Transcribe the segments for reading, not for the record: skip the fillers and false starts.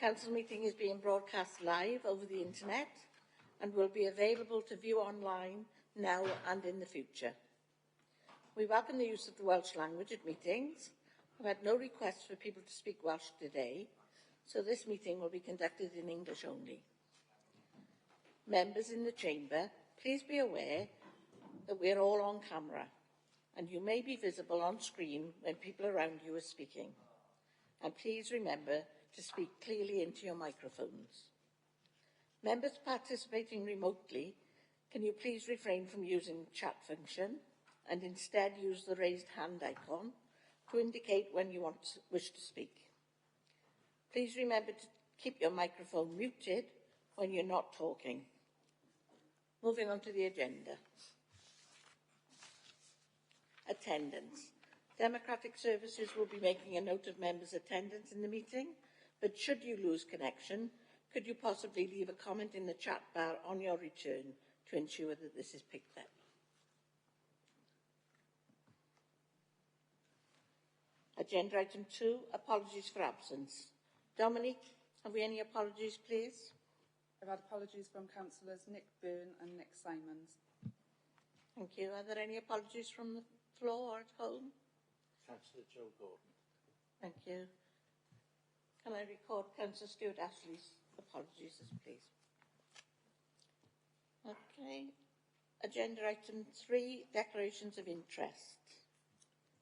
Council meeting is being broadcast live over the internet and will be available to view online now and in the future. We welcome the use of the Welsh language at meetings. We've had no requests for people to speak Welsh today, so this meeting will be conducted in English only. Members in the chamber, please be aware that we're all on camera and you may be visible on screen when people around you are speaking. And please remember to speak clearly into your microphones. Members participating remotely, can you please refrain from using the chat function and instead use the raised hand icon to indicate when you wish to speak. Please remember to keep your microphone muted when you're not talking. Moving on to the agenda. Attendance. Democratic Services will be making a note of members' attendance in the meeting, but should you lose connection, could you possibly leave a comment in the chat bar on your return to ensure that this is picked up? Agenda item 2, apologies for absence. Dominique, have we any apologies, please? I've had apologies from councillors Nick Byrne and Nick Simons. Thank you. Are there any apologies from the floor or at home? Councillor Joe Gordon. Thank you. Can I record Councillor Stuart Ashley's apologies, please? Okay. Agenda item 3, declarations of interest.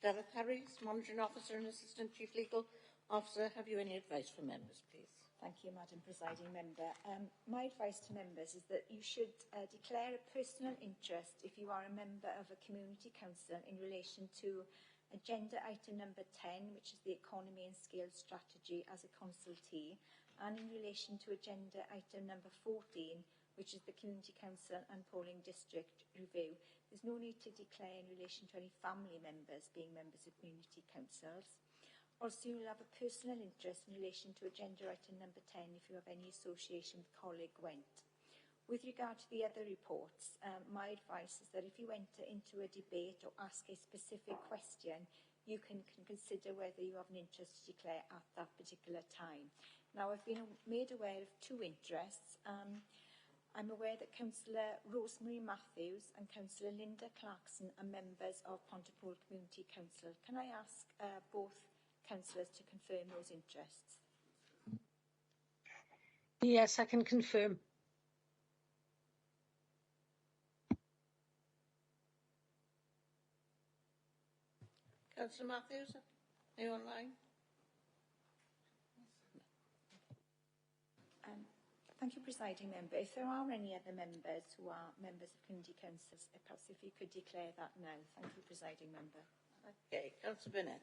Derek Harris, Monitoring Officer and Assistant Chief Legal Officer, have you any advice for members, please? Thank you, Madam Presiding Member. My advice to members is that you should declare a personal interest if you are a member of a community council in relation to agenda item number 10, which is the economy and skills strategy as a consultee, and in relation to agenda item number 14, which is the community council and polling district review. There's no need to declare in relation to any family members being members of community councils. Also, you'll have a personal interest in relation to agenda item number 10 if you have any association with colleague Went. With regard to the other reports, my advice is that if you enter into a debate or ask a specific question, you can consider whether you have an interest to declare at that particular time. Now, I've been made aware of 2 interests. I'm aware that Councillor Rosemary Matthews and Councillor Linda Clarkson are members of Pontypool Community Council. Can I ask both councillors to confirm those interests? Yes, I can confirm. Councillor Matthews, are you online? Thank you, Presiding Member. If there are any other members who are members of community councils, perhaps if you could declare that now. Thank you, Presiding Member. Okay, Councillor Burnett.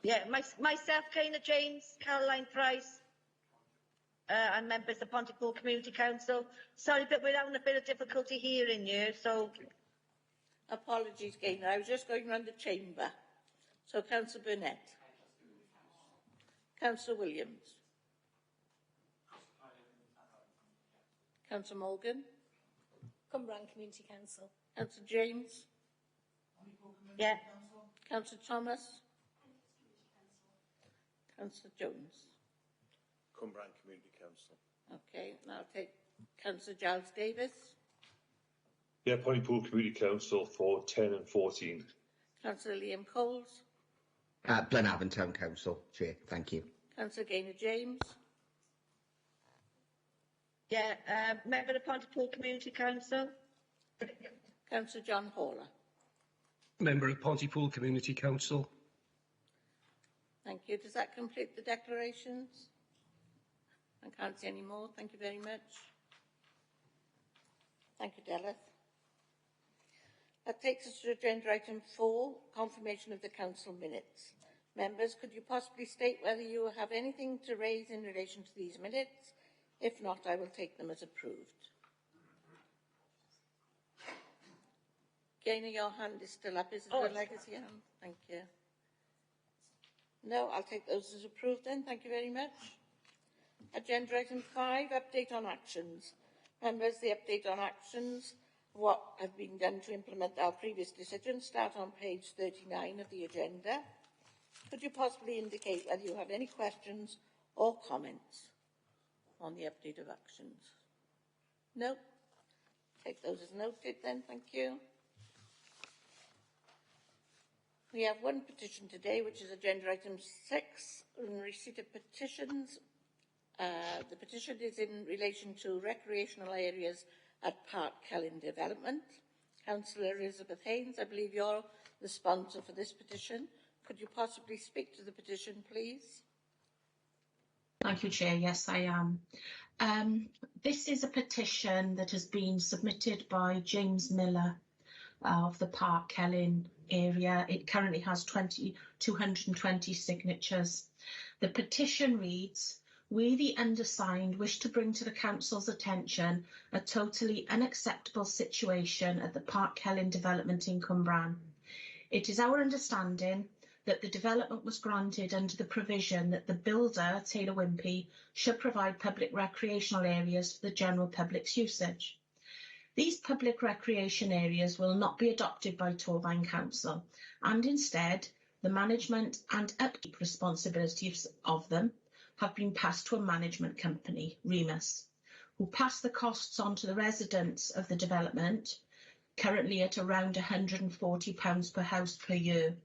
Yeah, myself, Kaina James, Caroline Price, and members of Pontypool Community Council. Sorry, but we're having a bit of difficulty hearing you, so... Apologies, Kaina. I was just going around the chamber. So, Councillor Burnett. Councillor Williams. Councillor Morgan. Cumbrae Community Council. Councillor James. Yeah. Councillor Thomas. Councillor Jones. Cumbrae Community Council. Okay, now I'll take Councillor Giles Davis. Yeah, Pontypool Community Council for 10 and 14. Councillor Liam Coles. Blenavon Town Council, Chair. Thank you. Councillor Gaynor James. Yeah, member of Pontypool Community Council. Councillor John Haller. Member of Pontypool Community Council. Thank you. Does that complete the declarations? I can't see any more. Thank you very much. Thank you, Deleth. That takes us to agenda item 4, confirmation of the council minutes. Members, could you possibly state whether you have anything to raise in relation to these minutes? If not, I will take them as approved. Gaynor, your hand is still up. Is it a legacy hand? Thank you. No, I'll take those as approved then. Thank you very much. Agenda item 5, update on actions. Members, the update on actions, what have been done to implement our previous decisions, start on page 39 of the agenda. Could you possibly indicate whether you have any questions or comments on the update of actions? No? Take those as noted then, thank you. We have one petition today, which is agenda item 6, in receipt of petitions. The petition is in relation to recreational areas at Park Celyn Development. Councillor Elizabeth Haynes, I believe you're the sponsor for this petition. Could you possibly speak to the petition, please? Thank you, Chair. Yes, I am. This is a petition that has been submitted by James Miller of the Park Celyn area. It currently has 220 signatures. The petition reads, "We, the undersigned, wish to bring to the Council's attention a totally unacceptable situation at the Park Celyn development in Cwmbran. It is our understanding that the development was granted under the provision that the builder, Taylor Wimpey, should provide public recreational areas for the general public's usage. These public recreation areas will not be adopted by Torfaen Council, and instead, the management and upkeep responsibilities of them have been passed to a management company, Remus, who pass the costs on to the residents of the development, currently at around £140 per house per year.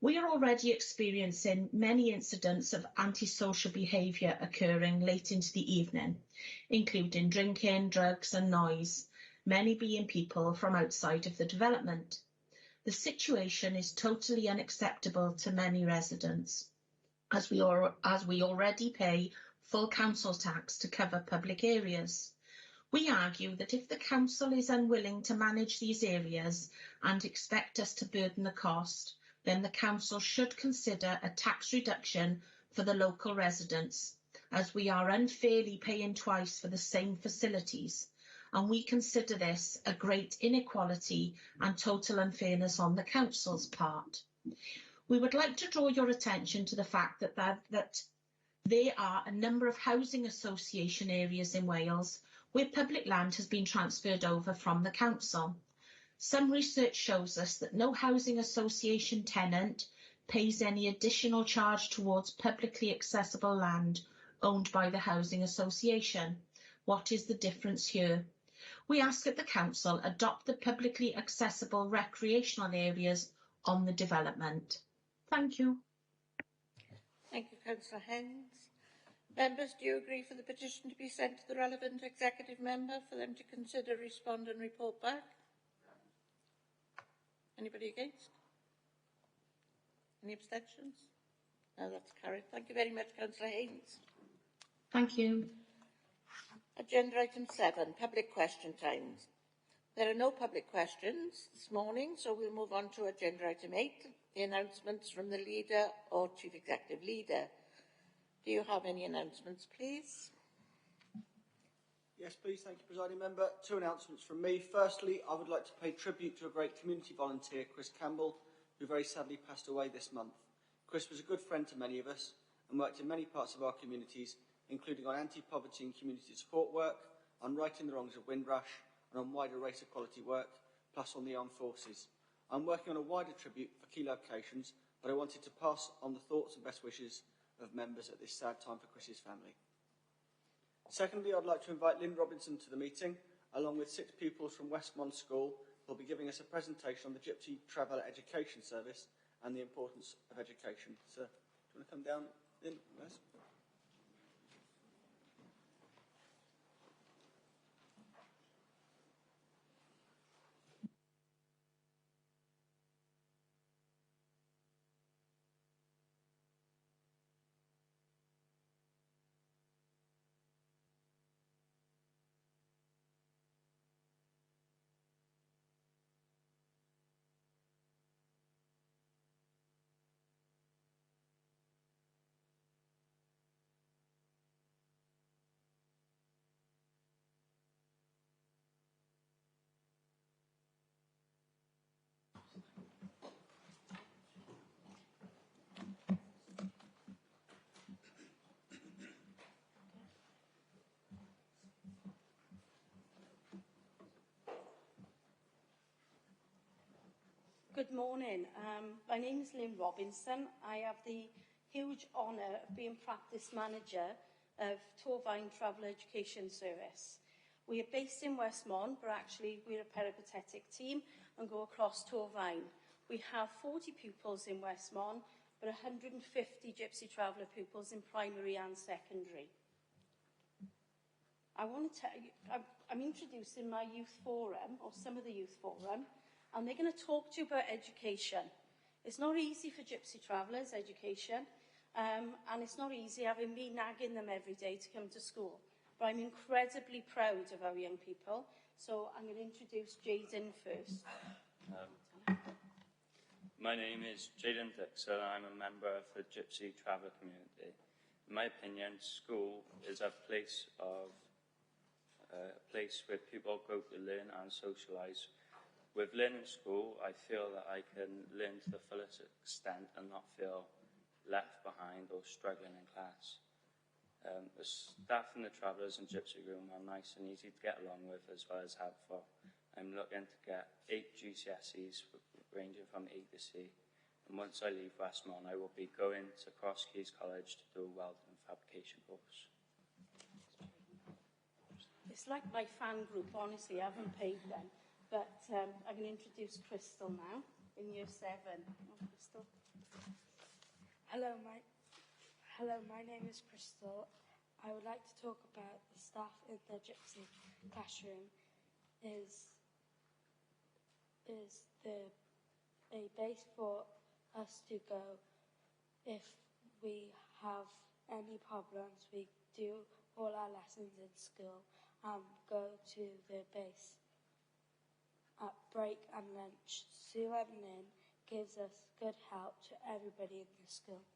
We are already experiencing many incidents of antisocial behaviour occurring late into the evening, including drinking, drugs and noise, many being people from outside of the development. The situation is totally unacceptable to many residents, as we already pay full council tax to cover public areas. We argue that if the council is unwilling to manage these areas and expect us to burden the cost, then the council should consider a tax reduction for the local residents, as we are unfairly paying twice for the same facilities, and we consider this a great inequality and total unfairness on the council's part. We would like to draw your attention to the fact that there are a number of housing association areas in Wales where public land has been transferred over from the council. Some research shows us that no housing association tenant pays any additional charge towards publicly accessible land owned by the housing association. What is the difference here? We ask that the council adopt the publicly accessible recreational areas on the development. Thank you. Thank you, Councillor Haynes. Members, do you agree for the petition to be sent to the relevant executive member for them to consider, respond and report back? Anybody against? Any abstentions? No, that's carried. Thank you very much, Councillor Haynes. Thank you. Agenda item 7, public question times. There are no public questions this morning, so we'll move on to agenda item 8, the announcements from the leader or chief executive leader. Do you have any announcements, please? Yes, please. Thank you, Presiding Member. 2 announcements from me. Firstly, I would like to pay tribute to a great community volunteer, Chris Campbell, who very sadly passed away this month. Chris was a good friend to many of us and worked in many parts of our communities, including on anti-poverty and community support work, on righting the wrongs of Windrush, and on wider race equality work, plus on the armed forces. I'm working on a wider tribute for key locations, but I wanted to pass on the thoughts and best wishes of members at this sad time for Chris's family. Secondly, I'd like to invite Lynn Robinson to the meeting, along with 6 pupils from Westmont School, who will be giving us a presentation on the Gypsy Traveller Education Service and the importance of education. Sir, do you want to come down, Lynn? Yes. Good morning. My name is Lynn Robinson. I have the huge honour of being practice manager of Torfaen Travel Education Service. We are based in Westmont, but actually we're a peripatetic team and go across Torfaen. We have 40 pupils in Westmont, but 150 Gypsy Traveller pupils in primary and secondary. I want to tell you, I'm introducing my youth forum, or some of the youth forum, and they're going to talk to you about education. It's not easy for Gypsy Travellers, education, and it's not easy having me nagging them every day to come to school. But I'm incredibly proud of our young people, so I'm going to introduce Jayden first. My name is Jayden Dixon, and I'm a member of the Gypsy Traveller community. In my opinion, school is a place where people go to learn and socialise. With learning school, I feel that I can learn to the fullest extent and not feel left behind or struggling in class. The staff and the travellers in Gypsy Room are nice and easy to get along with, as well as helpful. I'm looking to get 8 GCSEs ranging from A to C, and once I leave Westmont, I will be going to Cross Keys College to do a welding and fabrication course. It's like my fan group, honestly, I haven't paid them. But I'm going to introduce Crystal now, in year 7. Oh, Crystal. Hello, my name is Crystal. I would like to talk about the staff in the Gypsy classroom is a base for us to go if we have any problems. We do all our lessons in school and go to the base at break and lunch. Sue Evelyn gives us good help to everybody in the school.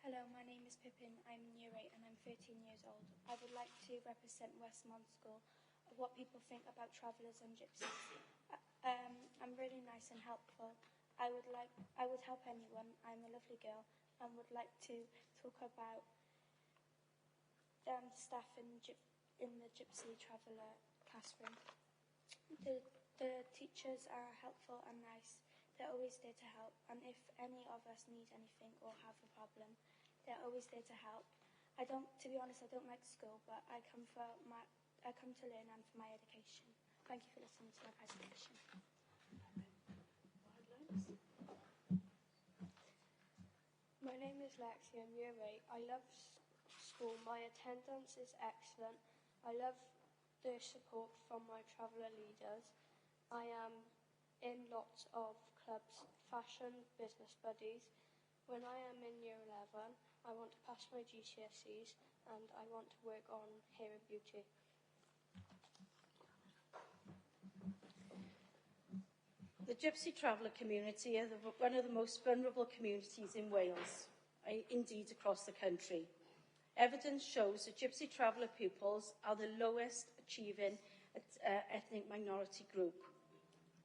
Hello, my name is Pippin. I'm in Year 8 and I'm 13 years old. I would like to represent Westmont School, what people think about travellers and gypsies. I'm really nice and helpful. I would help anyone. I'm a lovely girl and would like to talk about staff in the Gypsy Traveller classroom. The teachers are helpful and nice. They're always there to help, and if any of us need anything or have a problem, they're always there to help. To be honest, I don't like school, but I come to learn and for my education. Thank you for listening to my presentation. My name is Lexi, I'm Year 8. I love school. My attendance is excellent. I love the support from my traveller leaders. I am in lots of clubs, fashion, business buddies. When I am in Year 11, I want to pass my GCSEs and I want to work on hair and beauty. The Gypsy Traveller community are one of the most vulnerable communities in Wales, indeed across the country. Evidence shows that Gypsy Traveller pupils are the lowest achieving ethnic minority group.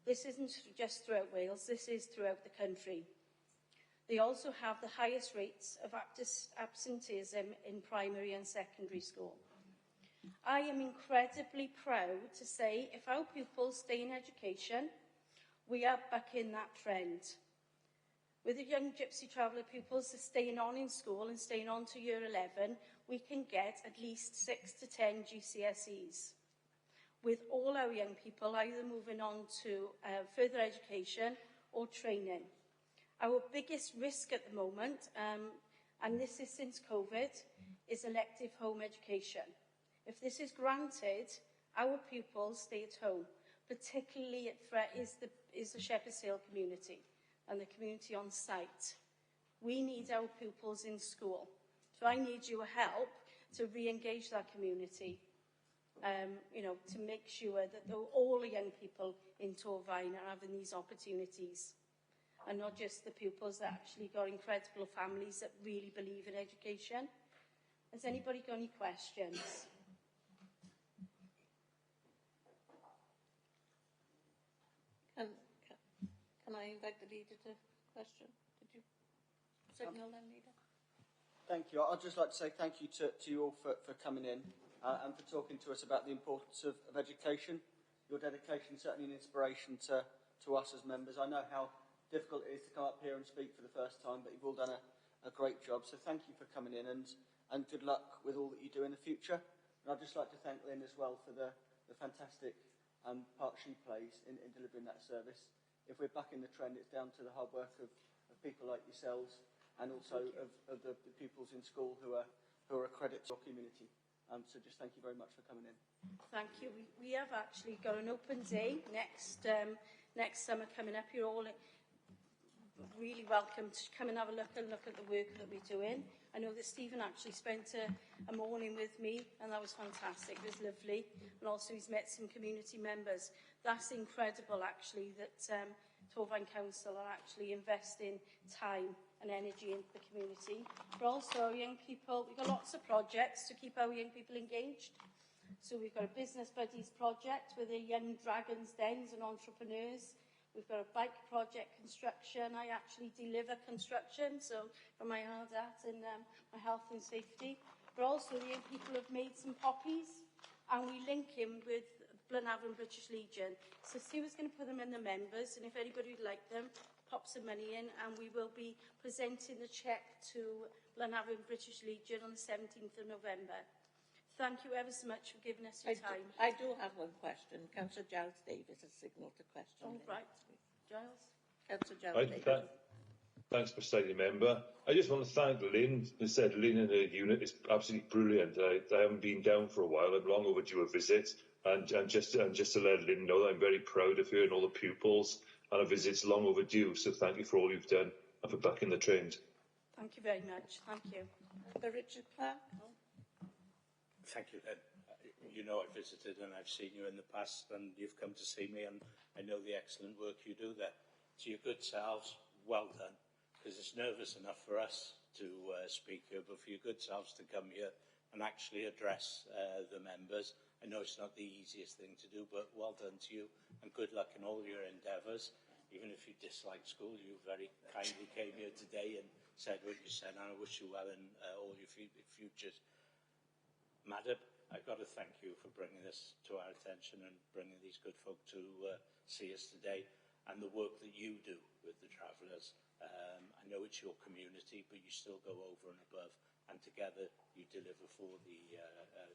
This isn't just throughout Wales, this is throughout the country. They also have the highest rates of absenteeism in primary and secondary school. I am incredibly proud to say if our pupils stay in education, we are back in that trend. With the young Gypsy Traveller pupils staying on in school and staying on to Year 11, we can get at least 6 to 10 GCSEs. With all our young people either moving on to further education or training. Our biggest risk at the moment, and this is since COVID, is elective home education. If this is granted, our pupils stay at home. Particularly at threat is the Shepherd's Hill community and the community on site. We need our pupils in school. So I need your help to re-engage that community, to make sure that all the young people in Torfaen are having these opportunities. And not just the pupils that actually got incredible families that really believe in education. Has anybody got any questions? Can I invite the leader to question? Did you signal them, leader? Thank you. I'd just like to say thank you to you all for coming in. and for talking to us about the importance of education. Your dedication is certainly an inspiration to us as members. I know how difficult it is to come up here and speak for the first time, but you've all done a great job. So thank you for coming in, and good luck with all that you do in the future. And I'd just like to thank Lynn as well for the fantastic part she plays in delivering that service. If we're bucking the trend, it's down to the hard work of people like yourselves, and also of the pupils in school who are a credit to your community. So just thank you very much for coming in. Thank you. We have actually got an open day next summer coming up. You're all really welcome to come and have a look at the work that we're doing. I know that Stephen actually spent a morning with me, and that was fantastic. It was lovely. And also he's met some community members. That's incredible, actually, that Torfaen Council are actually investing time and energy into the community. But also young people, we've got lots of projects to keep our young people engaged. So we've got a Business Buddies project with the young dragons, dens and entrepreneurs. We've got a bike project construction. I actually deliver construction, so from my hard at and my health and safety. But also the young people have made some poppies, and we link him with Blenavon British Legion. So Stuart's going to put them in the members, and if anybody would like them, pop some money in, and we will be presenting the cheque to Blenavon British Legion on the 17th of November. Thank you ever so much for giving us your time. I do have one question. Councillor Giles Davis has signalled a question. Oh, right. Giles? Councillor Giles Davis. Thanks, Presiding Member. I just want to thank Lynn. As I said, Lynn and her unit is absolutely brilliant. I haven't been down for a while. I'm long overdue a visit. And just to let Lynn know that I'm very proud of her and all the pupils. And a visit's long overdue. So thank you for all you've done and for backing the trend. Thank you very much. Thank you. Richard Clark? Thank you, Lynn. You know I've visited and I've seen you in the past, and you've come to see me, and I know the excellent work you do there. To your good selves, well done, because it's nervous enough for us to speak here, but for your good selves to come here and actually address the members. I know it's not the easiest thing to do, but well done to you, and good luck in all your endeavours. Even if you dislike school, you very kindly came here today and said what you said, and I wish you well in all your futures. Madam, I've got to thank you for bringing this to our attention and bringing these good folk to see us today, and the work that you do with the travellers. I know it's your community, but you still go over and above, and together you deliver for the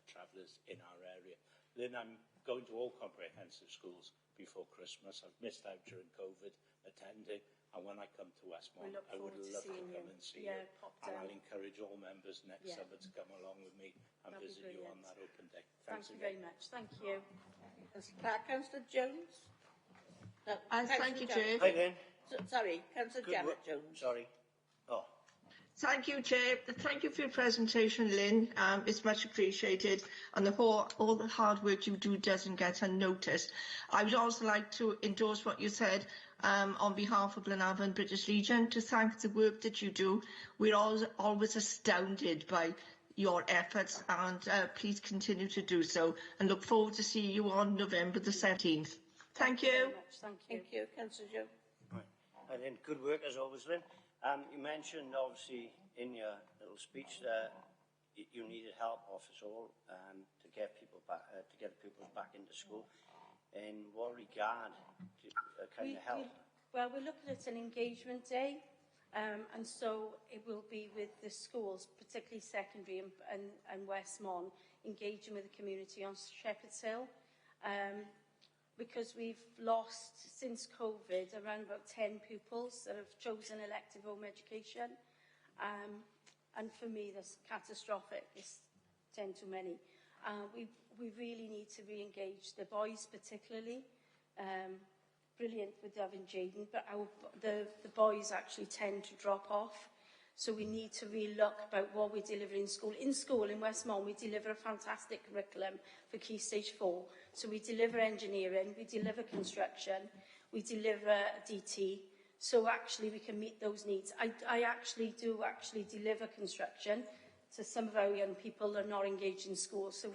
travellers in our area. Lynn, I'm going to all comprehensive schools before Christmas. I've missed out during COVID attending, and when I come to Westmont, I would love to come and see you. And I'll encourage all members next summer to come along with me and visit you on that open day. Thank you very much. Thank you. Councillor Jones? No, thank you, Chair. Hi, Lynn. Sorry, Councillor Janet Jones. Sorry. Oh. Thank you, Chair. Thank you for your presentation, Lynn. It's much appreciated, and all the hard work you do doesn't get unnoticed. I would also like to endorse what you said on behalf of Blenavon British Legion, to thank the work that you do. We're always astounded by your efforts, and please continue to do so, and look forward to seeing you on November the 17th. Thank you. Thank you. Councillor Jones. Right. And then good work as always, Lynn. You mentioned obviously in your little speech that you needed help off us all to get people back, to get pupils back into school. In what regard can you help? Well, we're looking at an engagement day, and so it will be with the schools, particularly secondary and Westmont, engaging with the community on Shepherd's Hill. Because we've lost, since COVID, around about 10 pupils that have chosen elective home education. And for me, that's catastrophic. It's 10 too many. We really need to re-engage the boys particularly. Brilliant with Dove and Jaden, but the boys actually tend to drop off. So we need to re-look about what we deliver in school. In school, in Westmont, we deliver a fantastic curriculum for Key Stage 4. So we deliver engineering, we deliver construction, we deliver DT. So actually we can meet those needs. I actually do deliver construction to some of our young people that are not engaged in school. So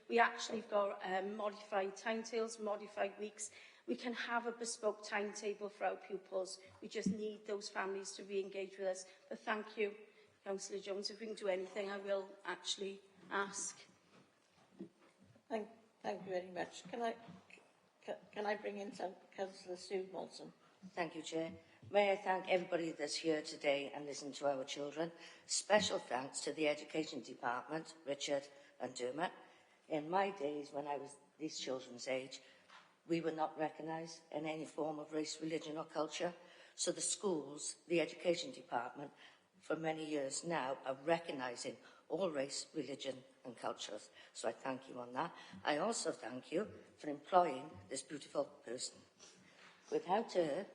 we actually have got modified timetables, modified weeks. We can have a bespoke timetable for our pupils. We just need those families to re-engage with us. But thank you, Councillor Jones. If we can do anything, I will actually ask. Thank you very much. Can I bring in Councillor Sue Molson? Thank you, Chair. May I thank everybody that's here today and listen to our children. Special thanks to the Education Department, Richard and Dermot. In my days, when I was these children's age, we were not recognised in any form of race, religion or culture. So the schools, the Education Department, for many years now, are recognising all race, religion and cultures. So I thank you on that. I also thank you for employing this beautiful person. Without her,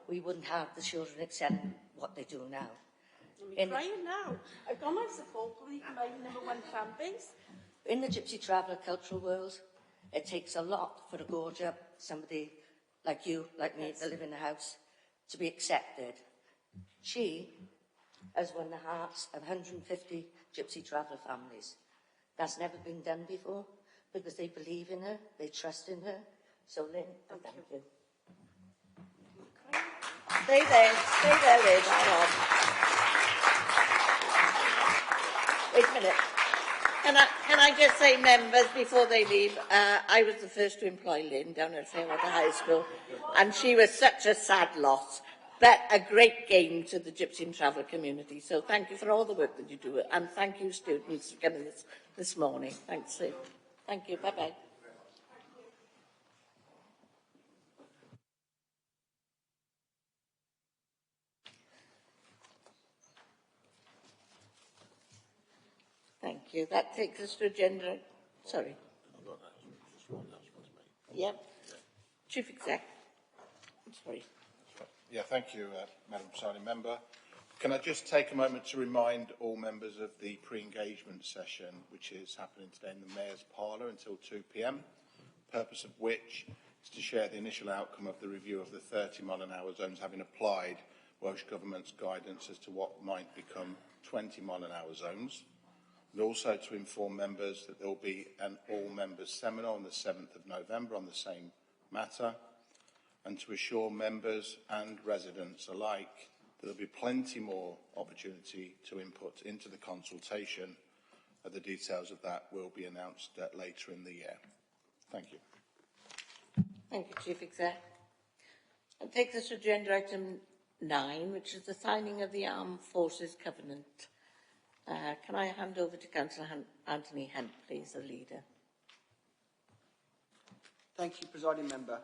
we wouldn't have the children excelling what they do now. I'm crying now. I've got my support group, my #1 fan base. In the Gypsy Traveller cultural world, it takes a lot for a gorger, somebody like you, like me, that live in the house, to be accepted. She has won the hearts of 150 Gypsy Traveller families. That's never been done before, because they believe in her, they trust in her. So, Lynn, thank you. Stay there, Lynn. Hang on. Wait a minute. Can I just say, members, before they leave, I was the first to employ Lynn down at Fairwater High School, and she was such a sad loss, but a great gain to the Gypsy and Traveller community. So thank you for all the work that you do, and thank you, students, for coming this morning. Thanks, Sue. Thank you. Bye-bye. Thank you. That takes us to agenda. Sorry. Yep. Chief Exec. I'm sorry. Yeah, thank you, Madam Presiding Member. Can I just take a moment to remind all members of the pre-engagement session, which is happening today in the Mayor's Parlour until 2 p.m, the purpose of which is to share the initial outcome of the review of the 30-mile-an-hour zones, having applied Welsh Government's guidance as to what might become 20-mile-an-hour zones, and also to inform members that there will be an all-members seminar on the 7th of November on the same matter, and to assure members and residents alike that there will be plenty more opportunity to input into the consultation. The details of that will be announced later in the year. Thank you. Thank you, Chief Exec. It takes us to agenda item 9, which is the signing of the Armed Forces Covenant. Can I hand over to Councillor Anthony Hunt, please, the leader? Thank you, Presiding Member.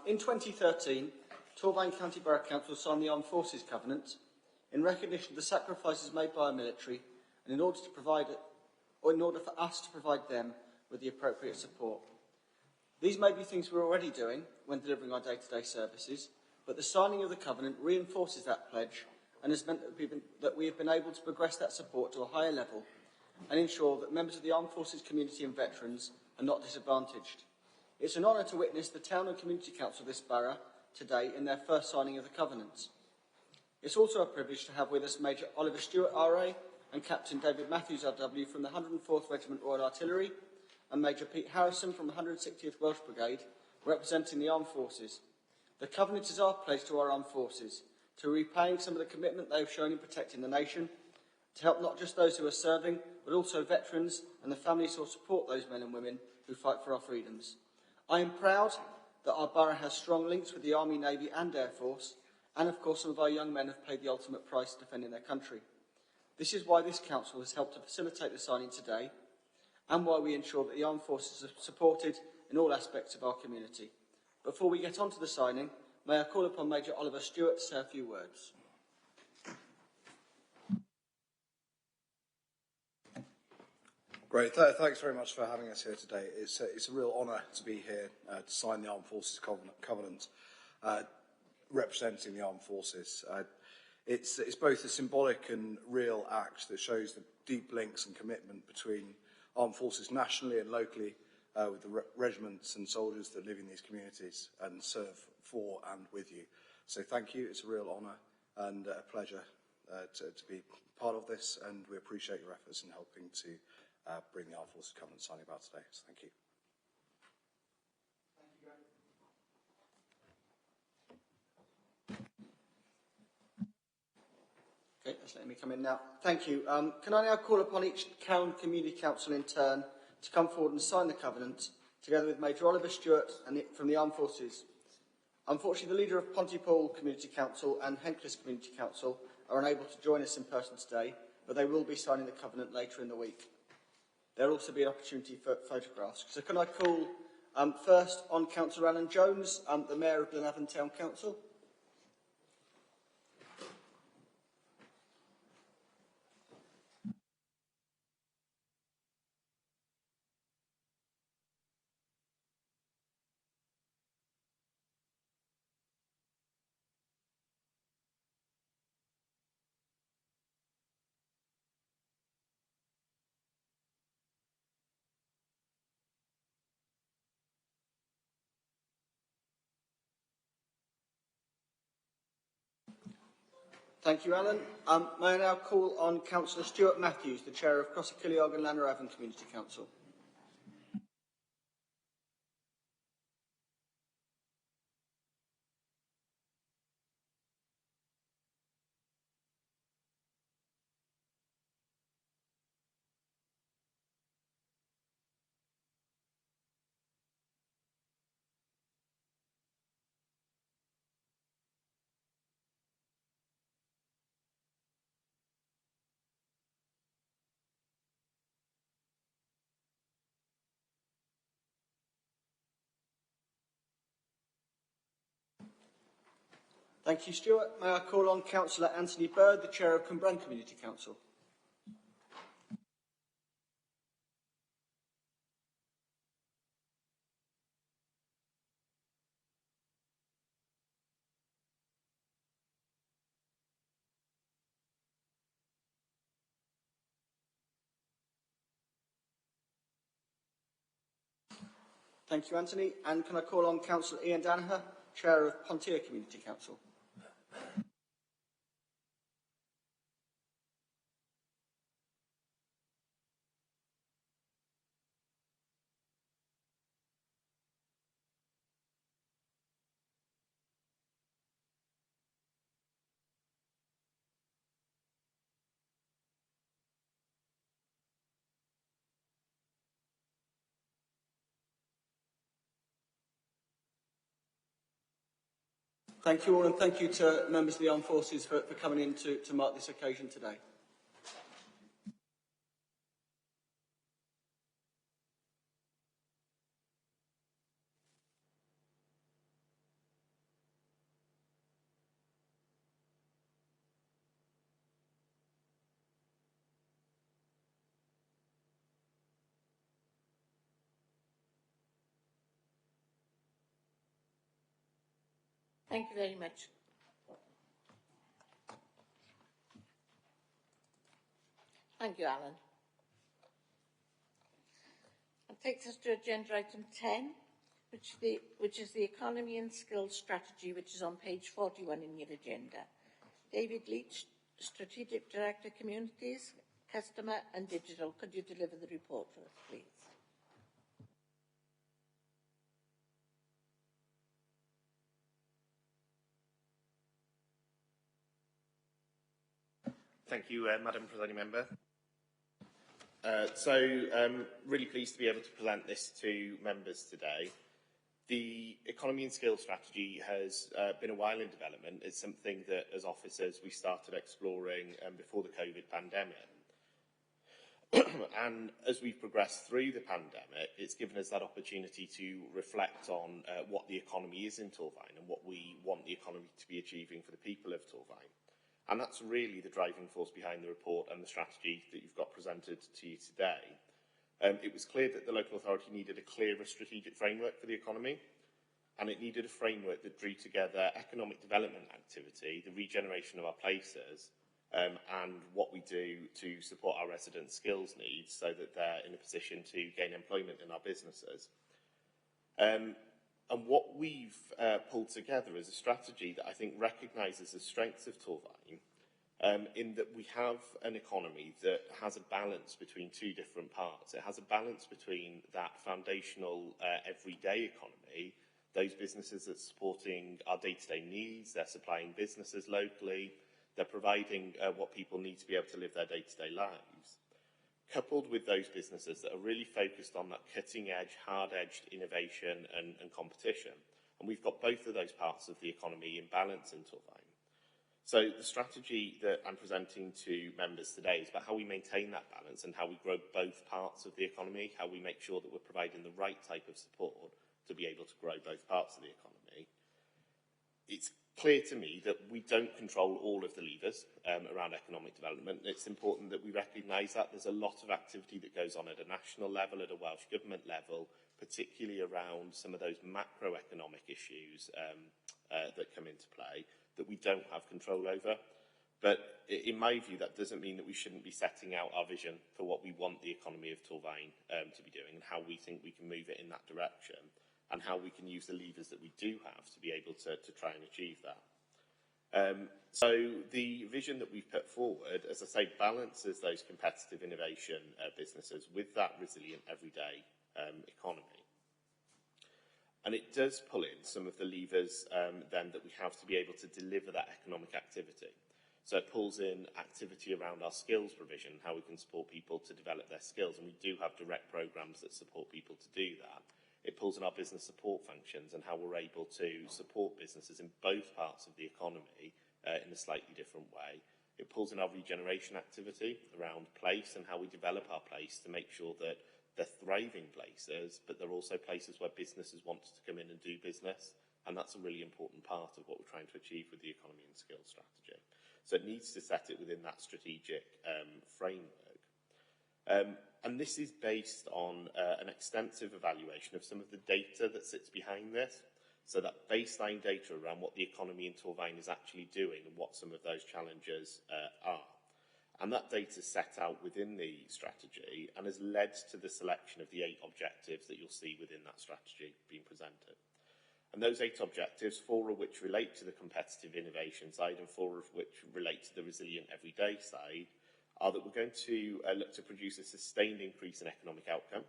In 2013, Torfaen County Borough Council signed the Armed Forces Covenant in recognition of the sacrifices made by our military and in order for us to provide them with the appropriate support. These may be things we're already doing when delivering our day-to-day services, but the signing of the Covenant reinforces that pledge and has meant that we have been able to progress that support to a higher level and ensure that members of the Armed Forces community and veterans are not disadvantaged. It's an honour to witness the Town and Community Council of this borough today in their first signing of the Covenant. It's also a privilege to have with us Major Oliver Stewart RA and Captain David Matthews RW from the 104th Regiment Royal Artillery and Major Pete Harrison from the 160th Welsh Brigade representing the Armed Forces. The Covenant is our pledge to our armed forces, to repaying some of the commitment they have shown in protecting the nation, to help not just those who are serving, but also veterans and the families who support those men and women who fight for our freedoms. I am proud that our borough has strong links with the Army, Navy and Air Force, and of course some of our young men have paid the ultimate price defending their country. This is why this council has helped to facilitate the signing today, and why we ensure that the armed forces are supported in all aspects of our community. Before we get on to the signing, may I call upon Major Oliver Stewart to say a few words. Great. Thanks very much for having us here today. It's a real honour to be here to sign the Armed Forces Covenant, representing the Armed Forces. It's both a symbolic and real act that shows the deep links and commitment between armed forces nationally and locally with the regiments and soldiers that live in these communities and serve for and with you. So thank you. It's a real honour and a pleasure to be part of this, and we appreciate your efforts in helping to bring the Armed Forces Covenant signing about today. So thank you. Okay, that's letting me come in now. Thank you. Can I now call upon each Town Community Council in turn to come forward and sign the covenant, together with Major Oliver Stewart from the Armed Forces. Unfortunately, the leader of Pontypool Community Council and Henclis Community Council are unable to join us in person today, but they will be signing the covenant later in the week. There will also be an opportunity for photographs. So can I call first on Councillor Alan Jones, the Mayor of Glenavon Town Council. Thank you, Alan. May I now call on Councillor Stuart Matthews, the Chair of Crossy-Killiog and Lanneravon Community Council. Thank you, Stuart. May I call on Councillor Anthony Bird, the Chair of Cwmbran Community Council. Thank you, Anthony. And can I call on Councillor Ian Danaher, Chair of Pontier Community Council. Thank you all, and thank you to members of the Armed Forces for coming in to mark this occasion today. Thank you very much. Thank you, Alan. That takes us to agenda item 10, which is the Economy and Skills Strategy, which is on page 41 in your agenda. David Leach, Strategic Director, Communities, Customer and Digital. Could you deliver the report for us, please? Thank you, Madam Presiding Member. Really pleased to be able to present this to members today. The Economy and Skills Strategy has been a while in development. It's something that, as officers, we started exploring before the COVID pandemic. And as we've progressed through the pandemic, it's given us that opportunity to reflect on what the economy is in Torfaen and what we want the economy to be achieving for the people of Torfaen. And that's really the driving force behind the report and the strategy that you've got presented to you today. It was clear that the local authority needed a clearer strategic framework for the economy, and it needed a framework that drew together economic development activity, the regeneration of our places, and what we do to support our residents' skills needs so that they're in a position to gain employment in our businesses. And what we've pulled together is a strategy that I think recognises the strengths of Torfaen, in that we have an economy that has a balance between two different parts. It has a balance between that foundational everyday economy, those businesses that are supporting our day-to-day needs, they're supplying businesses locally, they're providing what people need to be able to live their day-to-day lives. coupled with those businesses that are really focused on that cutting-edge, hard-edged innovation and competition. And we've got both of those parts of the economy in balance in Torfaen. So the strategy that I'm presenting to members today is about how we maintain that balance and how we grow both parts of the economy, how we make sure that we're providing the right type of support to be able to grow both parts of the economy. It's clear to me that we don't control all of the levers around economic development. It's important that we recognise that there's a lot of activity that goes on at a national level, at a Welsh Government level, particularly around some of those macroeconomic issues that come into play that we don't have control over. But in my view, that doesn't mean that we shouldn't be setting out our vision for what we want the economy of Torfaen to be doing and how we think we can move it in that direction and how we can use the levers that we do have to be able to try and achieve that. So the vision that we've put forward, as I say, balances those competitive innovation businesses with that resilient everyday economy. And it does pull in some of the levers then that we have to be able to deliver that economic activity. So it pulls in activity around our skills provision, how we can support people to develop their skills, and we do have direct programmes that support people to do that. It pulls in our business support functions and how we're able to support businesses in both parts of the economy in a slightly different way. It pulls in our regeneration activity around place and how we develop our place to make sure that they're thriving places, but they're also places where businesses want to come in and do business. And that's a really important part of what we're trying to achieve with the economy and skills strategy. So it needs to set it within that strategic framework. And this is based on an extensive evaluation of some of the data that sits behind this. So that baseline data around what the economy in Torfaen is actually doing and what some of those challenges are. And that data is set out within the strategy and has led to the selection of the 8 objectives that you'll see within that strategy being presented. And those 8 objectives, 4 of which relate to the competitive innovation side and 4 of which relate to the resilient everyday side, are that we're going to look to produce a sustained increase in economic output.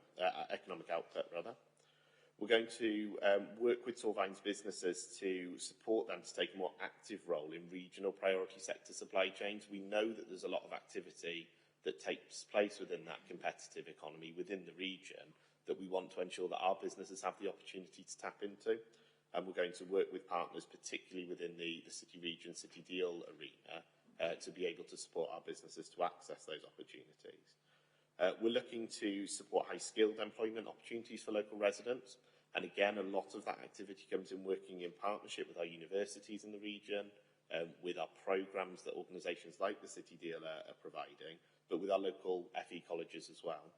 We're going to work with Torfaen's businesses to support them to take a more active role in regional priority sector supply chains. We know that there's a lot of activity that takes place within that competitive economy within the region that we want to ensure that our businesses have the opportunity to tap into. And we're going to work with partners, particularly within the city region, city deal arena, to be able to support our businesses to access those opportunities. We're looking to support high-skilled employment opportunities for local residents. And again, a lot of that activity comes in working in partnership with our universities in the region, with our programmes that organisations like the City Deal are providing, but with our local FE colleges as well.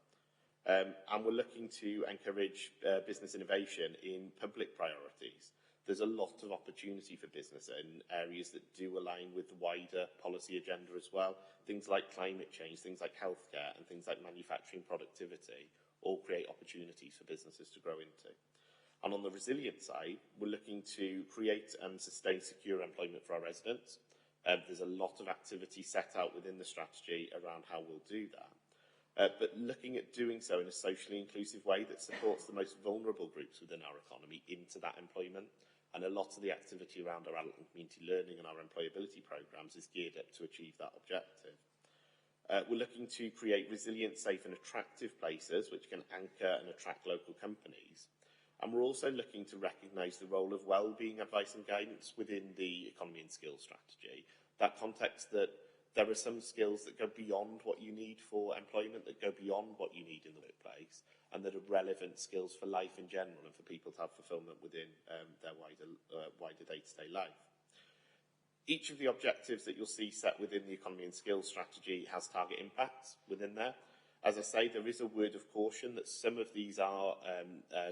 And we're looking to encourage business innovation in public priorities. There's a lot of opportunity for business in areas that do align with the wider policy agenda as well. Things like climate change, things like healthcare, and things like manufacturing productivity all create opportunities for businesses to grow into. And on the resilient side, we're looking to create and sustain secure employment for our residents. There's a lot of activity set out within the strategy around how we'll do that. But looking at doing so in a socially inclusive way that supports the most vulnerable groups within our economy into that employment. And a lot of the activity around our adult and community learning and our employability programmes is geared up to achieve that objective. We're looking to create resilient, safe and attractive places which can anchor and attract local companies. And we're also looking to recognise the role of wellbeing advice and guidance within the economy and skills strategy. That context that there are some skills that go beyond what you need for employment, that go beyond what you need in the workplace, and that are relevant skills for life in general and for people to have fulfilment within their wider day-to-day life. Each of the objectives that you'll see set within the economy and skills strategy has target impacts within there. As I say, there is a word of caution that some of these are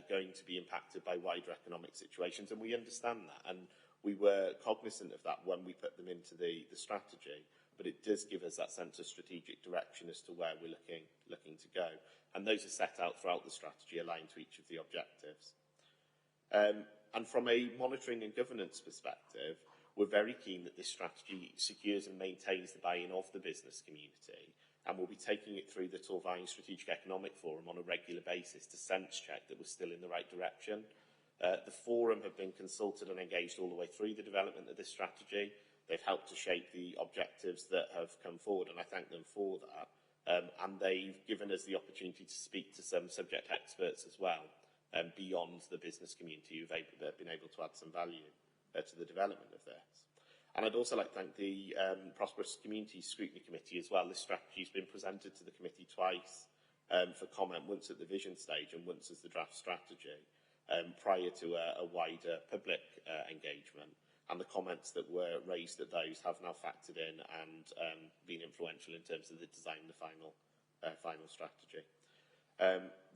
going to be impacted by wider economic situations, and we understand that, and we were cognizant of that when we put them into the strategy, but it does give us that sense of strategic direction as to where we're looking to go, and those are set out throughout the strategy aligned to each of the objectives. And from a monitoring and governance perspective, we're very keen that this strategy secures and maintains the buy-in of the business community, and we'll be taking it through the Torfaen Strategic Economic Forum on a regular basis to sense check that we're still in the right direction. The forum have been consulted and engaged all the way through the development of this strategy. They've helped to shape the objectives that have come forward, and I thank them for that. and they've given us the opportunity to speak to some subject experts as well, beyond the business community who've been able to add some value to the development of this. And I'd also like to thank the Prosperous Communities Scrutiny Committee as well. This strategy has been presented to the committee twice for comment, once at the vision stage and once as the draft strategy, prior to a wider public engagement. And the comments that were raised at those have now factored in and been influential in terms of the design of the final strategy.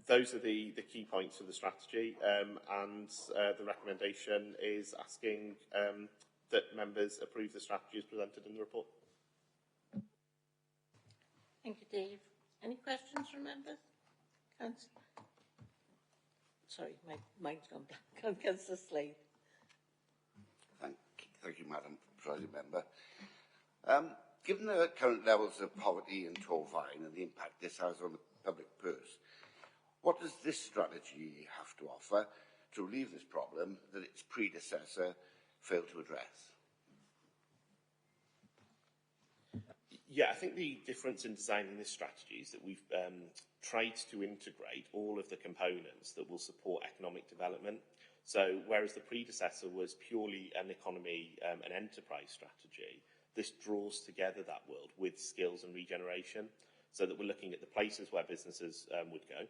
Those are the key points of the strategy, and the recommendation is asking that members approve the strategy as presented in the report. Thank you, Dave. Any questions from members? Sorry, my mind's gone blank. Councillor Slade. Thank you, Madam Presiding Member. Given the current levels of poverty in Torfaen and the impact this has on the public purse, what does this strategy have to offer to relieve this problem that its predecessor failed to address? Yeah, I think the difference in designing this strategy is that we've tried to integrate all of the components that will support economic development. So whereas the predecessor was purely an economy and enterprise strategy, this draws together that world with skills and regeneration, so that we're looking at the places where businesses would go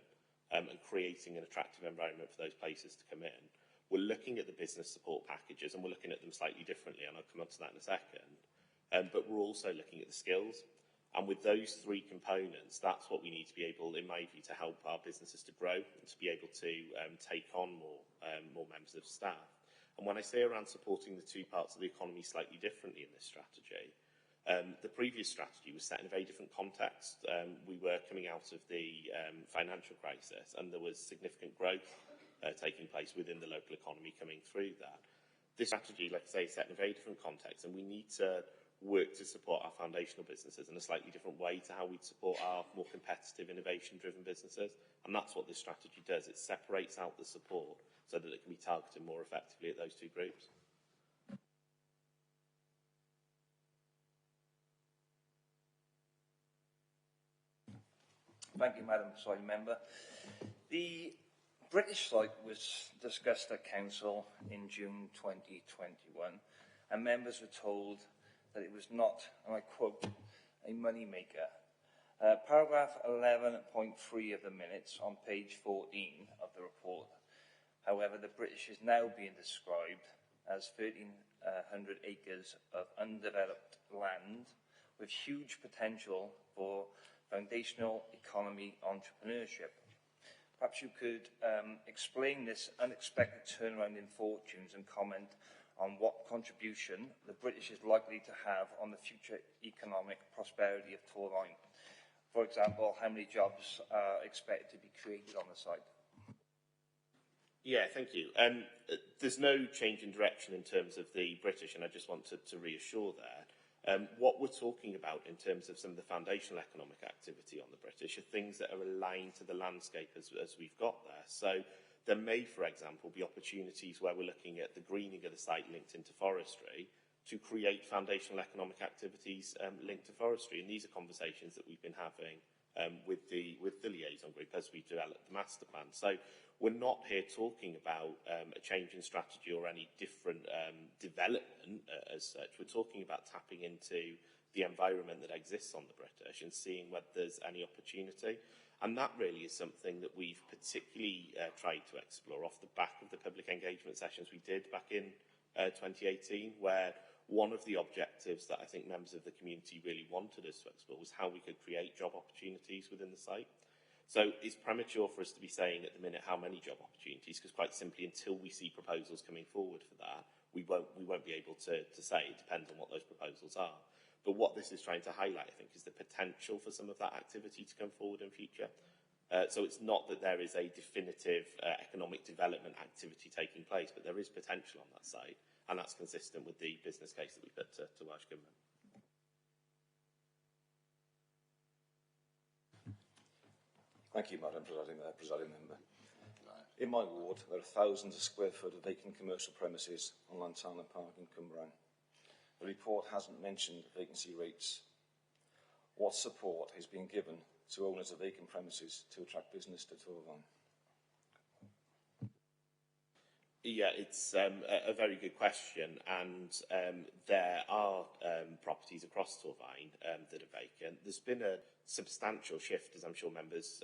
and creating an attractive environment for those places to come in. We're looking at the business support packages and we're looking at them slightly differently, and I'll come on to that in a second. But we're also looking at the skills. And with those three components, that's what we need to be able, in my view, to help our businesses to grow and to be able to take on more members of staff. And when I say around supporting the two parts of the economy slightly differently in this strategy, the previous strategy was set in a very different context. We were coming out of the financial crisis, and there was significant growth taking place within the local economy coming through that. This strategy, like I say, is set in a very different context, and we need to work to support our foundational businesses in a slightly different way to how we support our more competitive, innovation-driven businesses. And that's what this strategy does. It separates out the support so that it can be targeted more effectively at those two groups. Thank you, Madam Presiding Member. The British site was discussed at Council in June 2021, and members were told that it was not, and I quote, a money-maker. Paragraph 11.3 of the minutes on page 14 of the report. However, the British is now being described as 1,300 acres of undeveloped land with huge potential for foundational economy entrepreneurship. Perhaps you could explain this unexpected turnaround in fortunes and comment on what contribution the British is likely to have on the future economic prosperity of Torfaen. For example, how many jobs are expected to be created on the site? Yeah, thank you. There's no change in direction in terms of the British, and I just want to reassure there. What we're talking about in terms of some of the foundational economic activity on the British are things that are aligned to the landscape as we've got there. So there may, for example, be opportunities where we're looking at the greening of the site linked into forestry to create foundational economic activities linked to forestry. And these are conversations that we've been having with the liaison group as we develop the master plan. So we're not here talking about a change in strategy or any different development as such. We're talking about tapping into the environment that exists on the British and seeing whether there's any opportunity. And that really is something that we've particularly tried to explore off the back of the public engagement sessions we did back in 2018, where one of the objectives that I think members of the community really wanted us to explore was how we could create job opportunities within the site. So it's premature for us to be saying at the minute how many job opportunities, because quite simply until we see proposals coming forward for that, we won't be able to say. It depends on what those proposals are. But what this is trying to highlight, I think, is the potential for some of that activity to come forward in future. So it's not that there is a definitive economic development activity taking place, but there is potential on that side, and that's consistent with the business case that we put to Welsh Government. Thank you, Madam Presiding Member. In my ward, there are thousands of square foot of vacant commercial premises on Lantana Park in Cwmbran. The report hasn't mentioned vacancy rates. What support has been given to owners of vacant premises to attract business to Torvine? Yeah, it's a very good question, and there are properties across Torvine that are vacant. There's been a substantial shift, as I'm sure members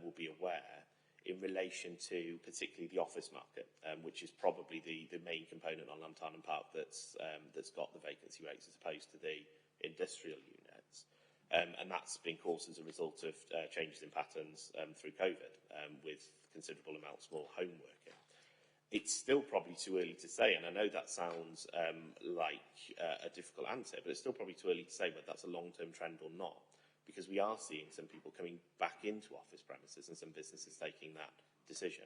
will be aware, in relation to particularly the office market, which is probably the main component on Llantarnam Park that's got the vacancy rates as opposed to the industrial units. And that's been caused as a result of changes in patterns through COVID, with considerable amounts more home working. It's still probably too early to say, and I know that sounds like a difficult answer, but it's still probably too early to say whether that's a long-term trend or not, because we are seeing some people coming back into office premises and some businesses taking that decision.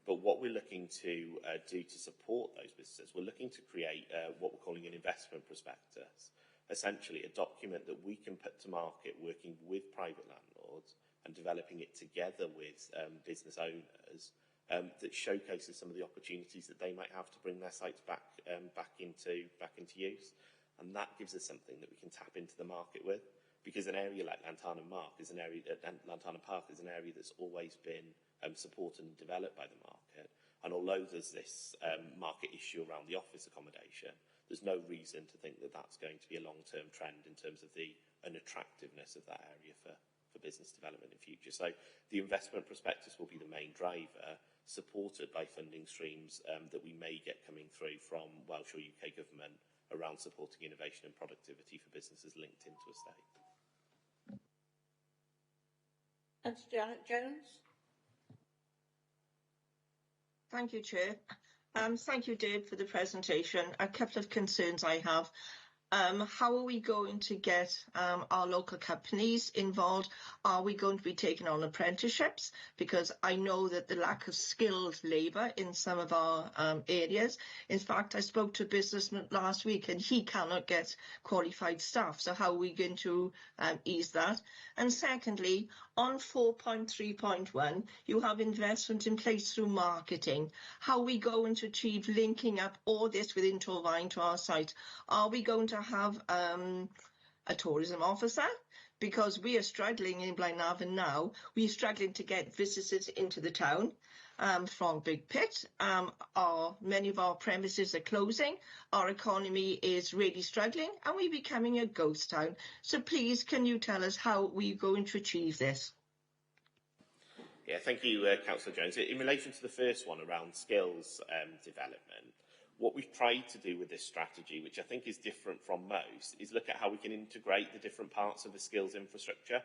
But what we're looking to do to support those businesses, we're looking to create what we're calling an investment prospectus, essentially a document that we can put to market working with private landlords and developing it together with business owners, that showcases some of the opportunities that they might have to bring their sites back into use, and that gives us something that we can tap into the market with. Because an area like Llantarnam Park is an area that's always been supported and developed by the market, and although there's this market issue around the office accommodation, there's no reason to think that that's going to be a long-term trend in terms of the unattractiveness of that area for business development in future. So the investment prospectus will be the main driver, supported by funding streams that we may get coming through from Welsh or UK government around supporting innovation and productivity for businesses linked into a state. And Janet Jones. Thank you, Chair. Thank you, Dave, for the presentation. A couple of concerns I have. How are we going to get our local companies involved? Are we going to be taking on apprenticeships? Because I know that the lack of skilled labour in some of our areas. In fact, I spoke to a businessman last week and he cannot get qualified staff. So how are we going to ease that? And secondly, on 4.3.1, you have investment in place through marketing. How are we going to achieve linking up all this within Torvine to our site? Are we going to have a tourism officer? Because we are struggling in Blaenavon now. We are struggling to get visitors into the town from Big Pit. Many of our premises are closing. Our economy is really struggling and we're becoming a ghost town. So please, can you tell us how we're going to achieve this? Yeah, thank you, Councillor Jones. In relation to the first one around skills development, what we've tried to do with this strategy, which I think is different from most, is look at how we can integrate the different parts of the skills infrastructure.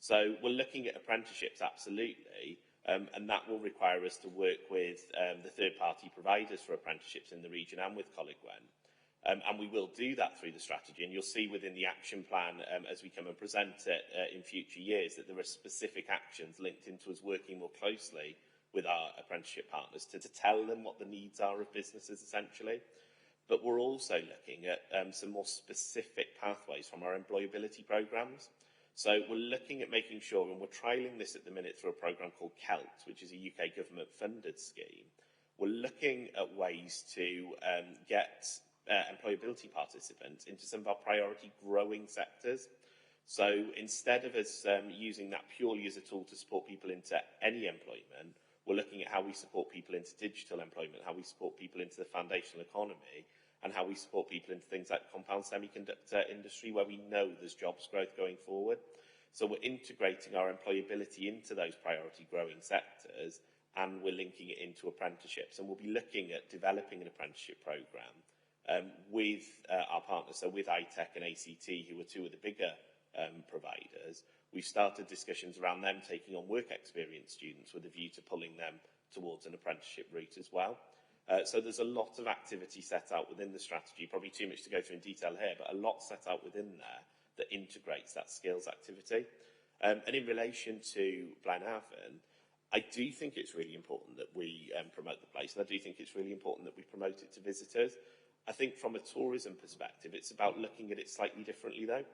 So we're looking at apprenticeships, absolutely, and that will require us to work with the third-party providers for apprenticeships in the region and with Coleg Wen. And we will do that through the strategy, and you'll see within the action plan as we come and present it in future years that there are specific actions linked into us working more closely with our apprenticeship partners to tell them what the needs are of businesses, essentially. But we're also looking at some more specific pathways from our employability programmes. So we're looking at making sure, and we're trialling this at the minute through a programme called CELT, which is a UK government-funded scheme. We're looking at ways to get employability participants into some of our priority growing sectors. So instead of us using that purely as a tool to support people into any employment, we're looking at how we support people into digital employment, how we support people into the foundational economy, and how we support people into things like the compound semiconductor industry, where we know there's jobs growth going forward. So we're integrating our employability into those priority growing sectors, and we're linking it into apprenticeships. And we'll be looking at developing an apprenticeship programme with our partners, so with ITEC and ACT, who are two of the bigger providers. We've started discussions around them taking on work experience students with a view to pulling them towards an apprenticeship route as well. So there's a lot of activity set out within the strategy, probably too much to go through in detail here, but a lot set out within there that integrates that skills activity. And in relation to Blaenavon, I do think it's really important that we promote the place, and I do think it's really important that we promote it to visitors. I think from a tourism perspective, it's about looking at it slightly differently though.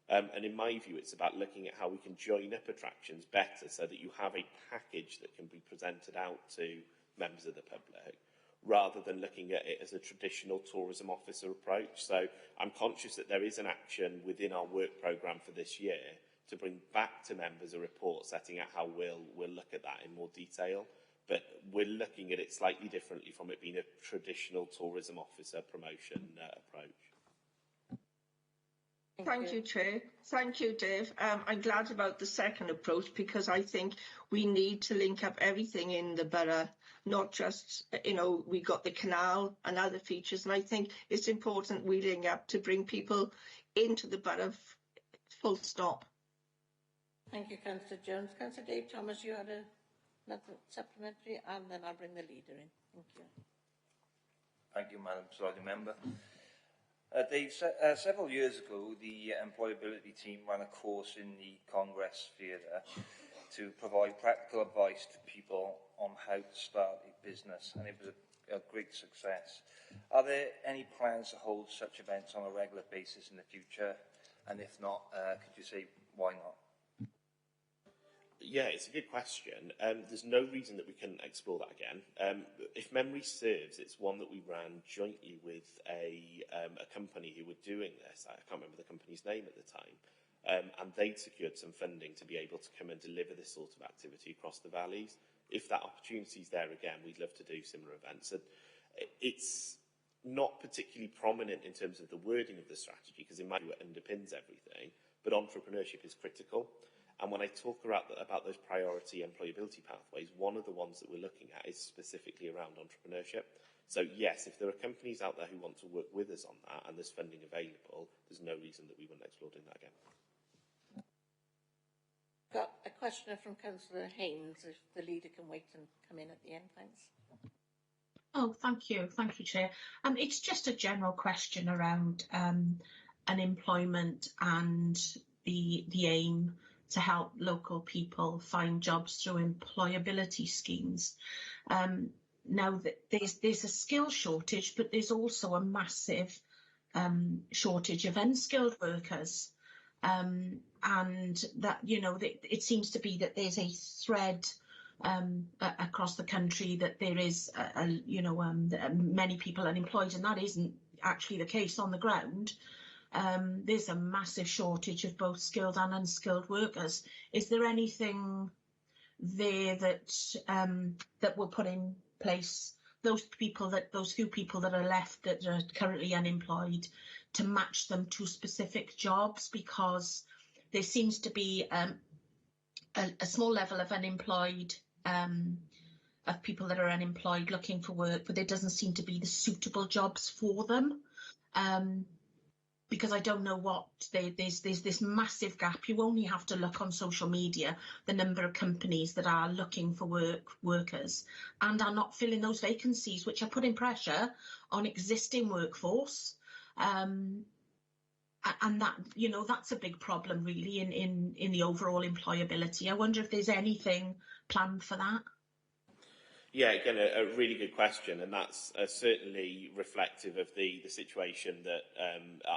And in my view, it's about looking at how we can join up attractions better so that you have a package that can be presented out to members of the public, rather than looking at it as a traditional tourism officer approach. So I'm conscious that there is an action within our work programme for this year to bring back to members a report setting out how we'll look at that in more detail. But we're looking at it slightly differently from it being a traditional tourism officer promotion approach. Thank you, Chair. Thank you, Dave. I'm glad about the second approach because I think we need to link up everything in the borough, not just, we got the canal and other features. And I think it's important we link up to bring people into the borough full stop. Thank you, Councillor Jones. Councillor Dave Thomas, you had another supplementary, and then I'll bring the leader in. Thank you. Thank you, Madam Presiding Member. Dave, several years ago, the employability team ran a course in the Congress Theatre to provide practical advice to people on how to start a business, and it was a great success. Are there any plans to hold such events on a regular basis in the future? And if not, could you say why not? Yeah, it's a good question. There's no reason that we couldn't explore that again. If memory serves, it's one that we ran jointly with a company who were doing this. I can't remember the company's name at the time. And they'd secured some funding to be able to come and deliver this sort of activity across the valleys. If that opportunity's there again, we'd love to do similar events. And it's not particularly prominent in terms of the wording of the strategy, because in my view it underpins everything, but entrepreneurship is critical. And when I talk about those priority employability pathways, one of the ones that we're looking at is specifically around entrepreneurship. So yes, if there are companies out there who want to work with us on that and there's funding available, there's no reason that we wouldn't explore doing that again. Got a question from Councillor Haynes, if the leader can wait and come in at the end, thanks. Oh, thank you, Chair. It's just a general question around unemployment and the aim to help local people find jobs through employability schemes. Now, there's a skill shortage, but there's also a massive shortage of unskilled workers. And that, it seems to be that there's a thread across the country that there is, many people unemployed, and that isn't actually the case on the ground. There's a massive shortage of both skilled and unskilled workers. Is there anything there that will put in place those few people that are left that are currently unemployed to match them to specific jobs? Because there seems to be a small level of unemployed of people that are unemployed looking for work, but there doesn't seem to be the suitable jobs for them. Because I don't know what, there's this massive gap. You only have to look on social media, the number of companies that are looking for workers and are not filling those vacancies, which are putting pressure on existing workforce. And that, that's a big problem really in the overall employability. I wonder if there's anything planned for that. Yeah, again, a really good question, and that's certainly reflective of the situation that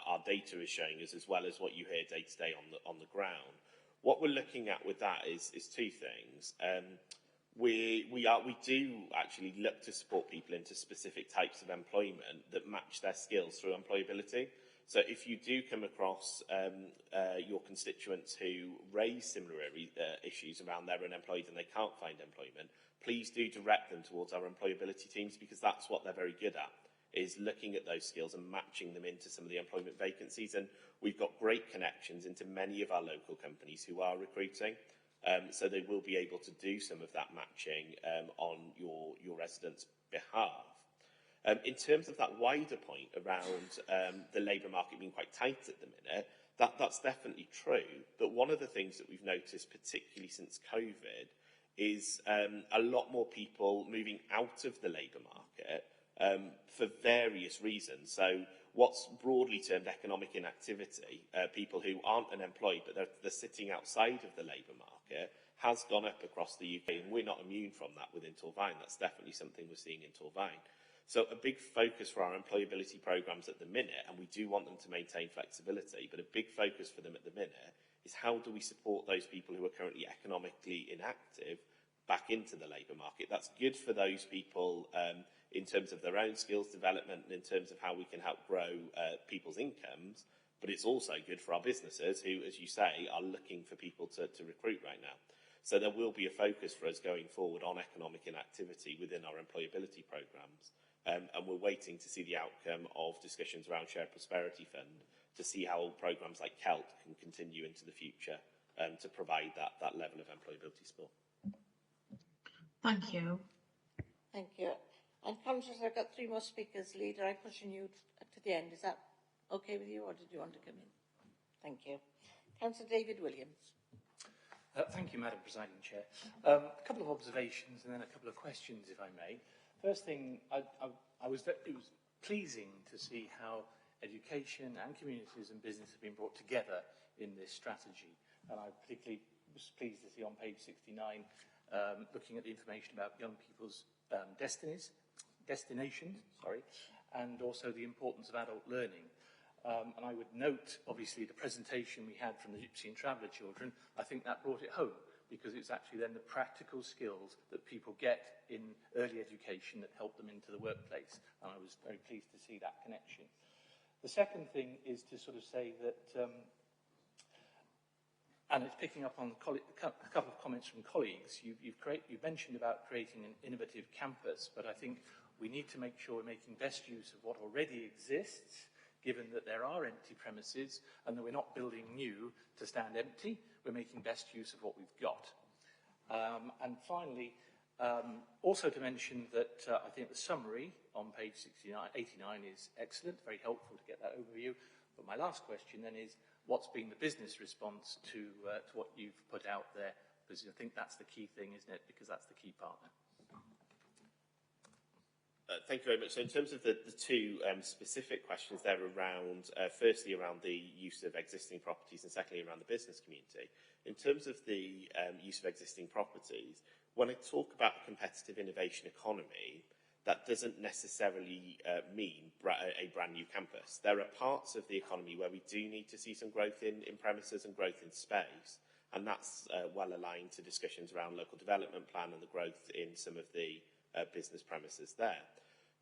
our data is showing us, as well as what you hear day to day on the ground. What we're looking at with that is two things. We do actually look to support people into specific types of employment that match their skills through employability. So if you do come across your constituents who raise similar issues around they're unemployed and they can't find employment, please do direct them towards our employability teams, because that's what they're very good at, is looking at those skills and matching them into some of the employment vacancies. And we've got great connections into many of our local companies who are recruiting, so they will be able to do some of that matching on your residents' behalf. In terms of that wider point around the labour market being quite tight at the minute, that's definitely true. But one of the things that we've noticed, particularly since COVID, is a lot more people moving out of the labour market for various reasons. So what's broadly termed economic inactivity, people who aren't unemployed but they're sitting outside of the labour market, has gone up across the UK, and we're not immune from that within Torfaen. That's definitely something we're seeing in Torfaen. So a big focus for our employability programmes at the minute, and we do want them to maintain flexibility, but a big focus for them at the minute is how do we support those people who are currently economically inactive back into the labour market. That's good for those people in terms of their own skills development and in terms of how we can help grow people's incomes, but it's also good for our businesses who, as you say, are looking for people to recruit right now. So there will be a focus for us going forward on economic inactivity within our employability programmes. And we're waiting to see the outcome of discussions around Shared Prosperity Fund to see how programmes like CELT can continue into the future to provide that level of employability support. Thank you. Thank you. And conscious I've got 3 more speakers. Leader, I'm pushing you to the end. Is that okay with you, or did you want to come in? Thank you. Councillor David Williams. Thank you, Madam Presiding Chair. A couple of observations and then a couple of questions, if I may. First thing, it was pleasing to see how education and communities and business have been brought together in this strategy. And I particularly was pleased to see on page 69, looking at the information about young people's destinations, and also the importance of adult learning. And I would note, obviously, the presentation we had from the Gypsy and Traveller children. I think that brought it home, because it's actually then the practical skills that people get in early education that help them into the workplace. And I was very pleased to see that connection. The second thing is to sort of say that, and it's picking up on a couple of comments from colleagues, you've mentioned about creating an innovative campus, but I think we need to make sure we're making best use of what already exists, given that there are empty premises and that we're not building new to stand empty. We're making best use of what we've got. And finally, also to mention that I think the summary on page 89 is excellent, very helpful to get that overview. But my last question then is, what's been the business response to what you've put out there? Because I think that's the key thing, isn't it? Because that's the key partner. Thank you very much. So in terms of the 2 specific questions there around, firstly around the use of existing properties and secondly around the business community. In terms of the use of existing properties, when I talk about a competitive innovation economy, that doesn't necessarily mean a brand new campus. There are parts of the economy where we do need to see some growth in premises and growth in space, and that's well aligned to discussions around local development plan and the growth in some of the business premises there.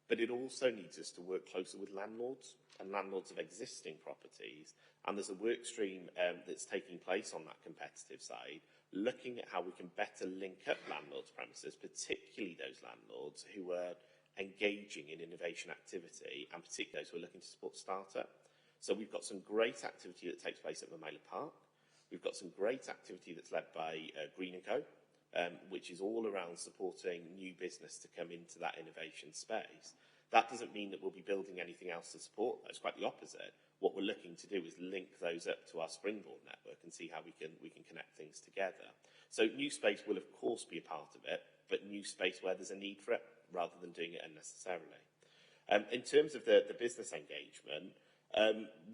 But it also needs us to work closer with landlords and landlords of existing properties. And there's a work stream that's taking place on that competitive side, looking at how we can better link up landlords' premises, particularly those landlords who are engaging in innovation activity, and particularly those who are looking to support startup. So we've got some great activity that takes place at Mamela Park. We've got some great activity that's led by Green & Co, which is all around supporting new business to come into that innovation space. That doesn't mean that we'll be building anything else to support those, quite the opposite. What we're looking to do is link those up to our Springboard network and see how we can connect things together. So new space will of course be a part of it, but new space where there's a need for it, rather than doing it unnecessarily. In terms of the business engagement,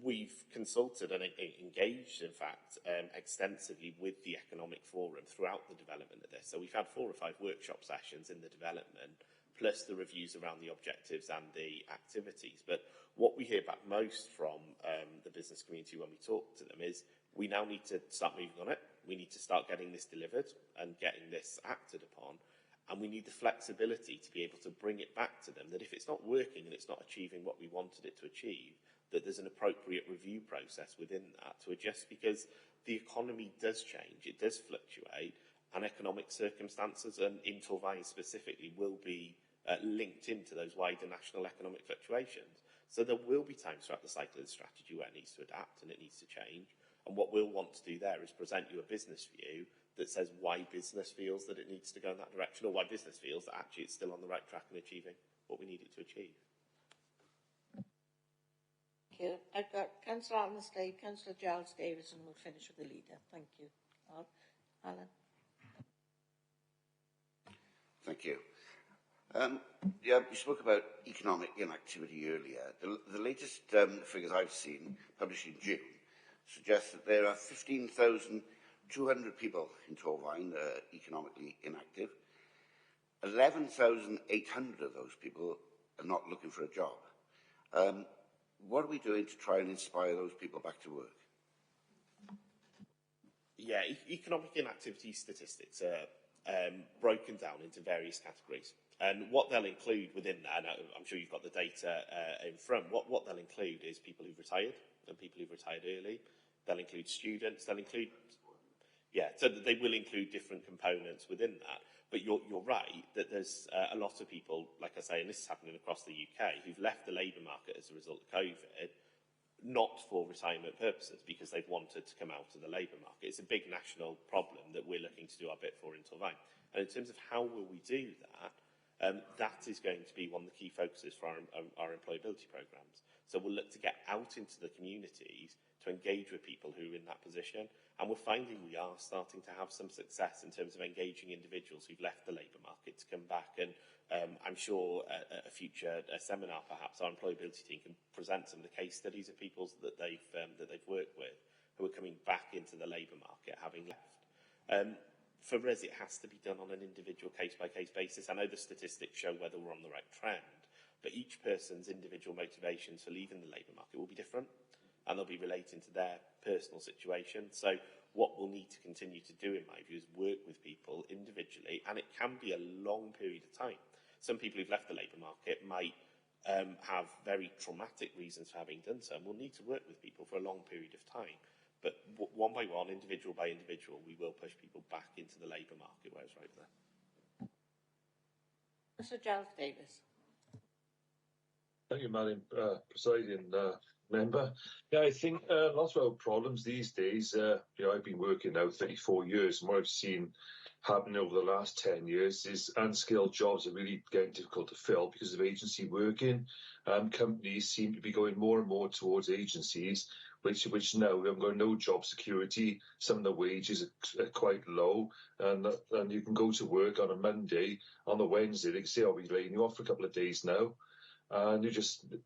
we've consulted and engaged, in fact, extensively with the Economic Forum throughout the development of this. So we've had 4 or 5 workshop sessions in the development, plus the reviews around the objectives and the activities. But what we hear back most from the business community when we talk to them is, we now need to start moving on it. We need to start getting this delivered and getting this acted upon. And we need the flexibility to be able to bring it back to them, that if it's not working and it's not achieving what we wanted it to achieve, that there's an appropriate review process within that to adjust, because the economy does change, it does fluctuate, and economic circumstances, and in Torfaen specifically, will be linked into those wider national economic fluctuations. So there will be times throughout the cycle of the strategy where it needs to adapt and it needs to change. And what we'll want to do there is present you a business view that says why business feels that it needs to go in that direction, or why business feels that actually it's still on the right track in achieving what we need it to achieve. Thank you. I've got Councillor Alan Slade, Councillor Giles Davis, and we'll finish with the leader. Thank you. Alan. Thank you. Yeah, you spoke about economic inactivity earlier. The latest figures I've seen, published in June, suggest that there are 15,200 people in Torfaen economically inactive. 11,800 of those people are not looking for a job. What are we doing to try and inspire those people back to work? Yeah, economic inactivity statistics are broken down into various categories. And what they'll include within that, and I'm sure you've got the data in front, what they'll include is people who've retired and people who've retired early. They'll include students, they'll include, so they will include different components within that. But you're right that there's a lot of people, like I say, and this is happening across the UK, who've left the labour market as a result of COVID, not for retirement purposes, because they've wanted to come out of the labour market. It's a big national problem that we're looking to do our bit for in Torfaen. And in terms of how will we do that, that is going to be one of the key focuses for our employability programmes. So we'll look to get out into the communities to engage with people who are in that position. And we're finding we are starting to have some success in terms of engaging individuals who've left the labour market to come back. And I'm sure at a future seminar, perhaps, our employability team can present some of the case studies of people that they've worked with who are coming back into the labour market having left. For us, it has to be done on an individual case-by-case basis. I know the statistics show whether we're on the right trend, but each person's individual motivations for leaving the labour market will be different, and they'll be relating to their personal situation. So what we'll need to continue to do, in my view, is work with people individually, and it can be a long period of time. Some people who've left the labour market might have very traumatic reasons for having done so, and we'll need to work with people for a long period of time. But one by one, individual by individual, we will push people back into the labour market where it's right there. Mr. Giles Davis. Thank you, Madam Presiding Member. Yeah, I think lots of our problems these days, I've been working now 34 years, and what I've seen happen over the last 10 years is unskilled jobs are really getting difficult to fill because of agency working. Companies seem to be going more and more towards agencies, which now we haven't got no job security. Some of the wages are quite low, and you can go to work on a Monday, on the Wednesday they can say, "Oh, we're laying you off for a couple of days now," and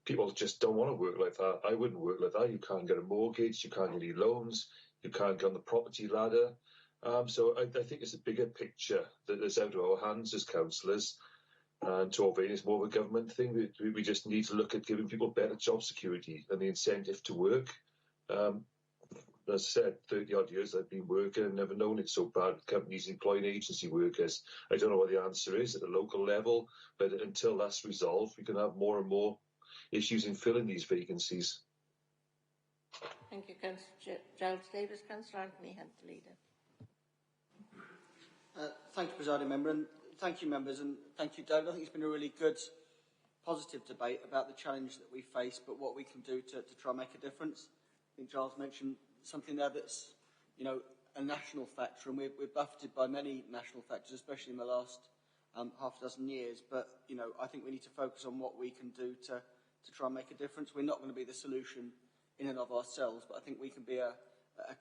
people just don't want to work like that. I wouldn't work like that. You can't get a mortgage, you can't get any loans, you can't get on the property ladder. So I think it's a bigger picture that is out of our hands as councillors. And Torfaen is more of a government thing. We just need to look at giving people better job security and the incentive to work. As I said, 30 odd years I've been working and never known it so bad with companies employing agency workers. I don't know what the answer is at the local level, but until that's resolved, we can have more and more issues in filling these vacancies. Thank you, Councillor Giles Davis. Councillor Anthony Hunt, the leader. Thank you, Presiding Member, and thank you, members, and thank you, David. I think it's been a really good, positive debate about the challenge that we face, but what we can do to try and make a difference. I think Giles mentioned something there that's, a national factor, and we're buffeted by many national factors, especially in the last half a dozen years. But, I think we need to focus on what we can do to try and make a difference. We're not going to be the solution in and of ourselves, but I think we can be a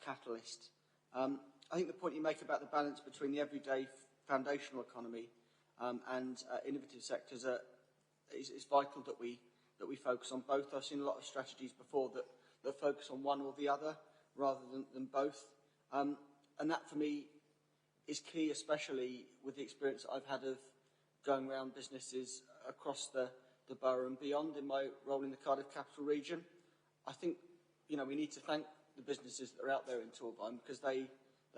catalyst. I think the point you make about the balance between the everyday foundational economy and innovative sectors is vital that we focus on both. I've seen a lot of strategies before that focus on one or the other rather than both. And that for me is key, especially with the experience I've had of going around businesses across the borough and beyond in my role in the Cardiff Capital Region. I think, we need to thank the businesses that are out there in Torfaen because they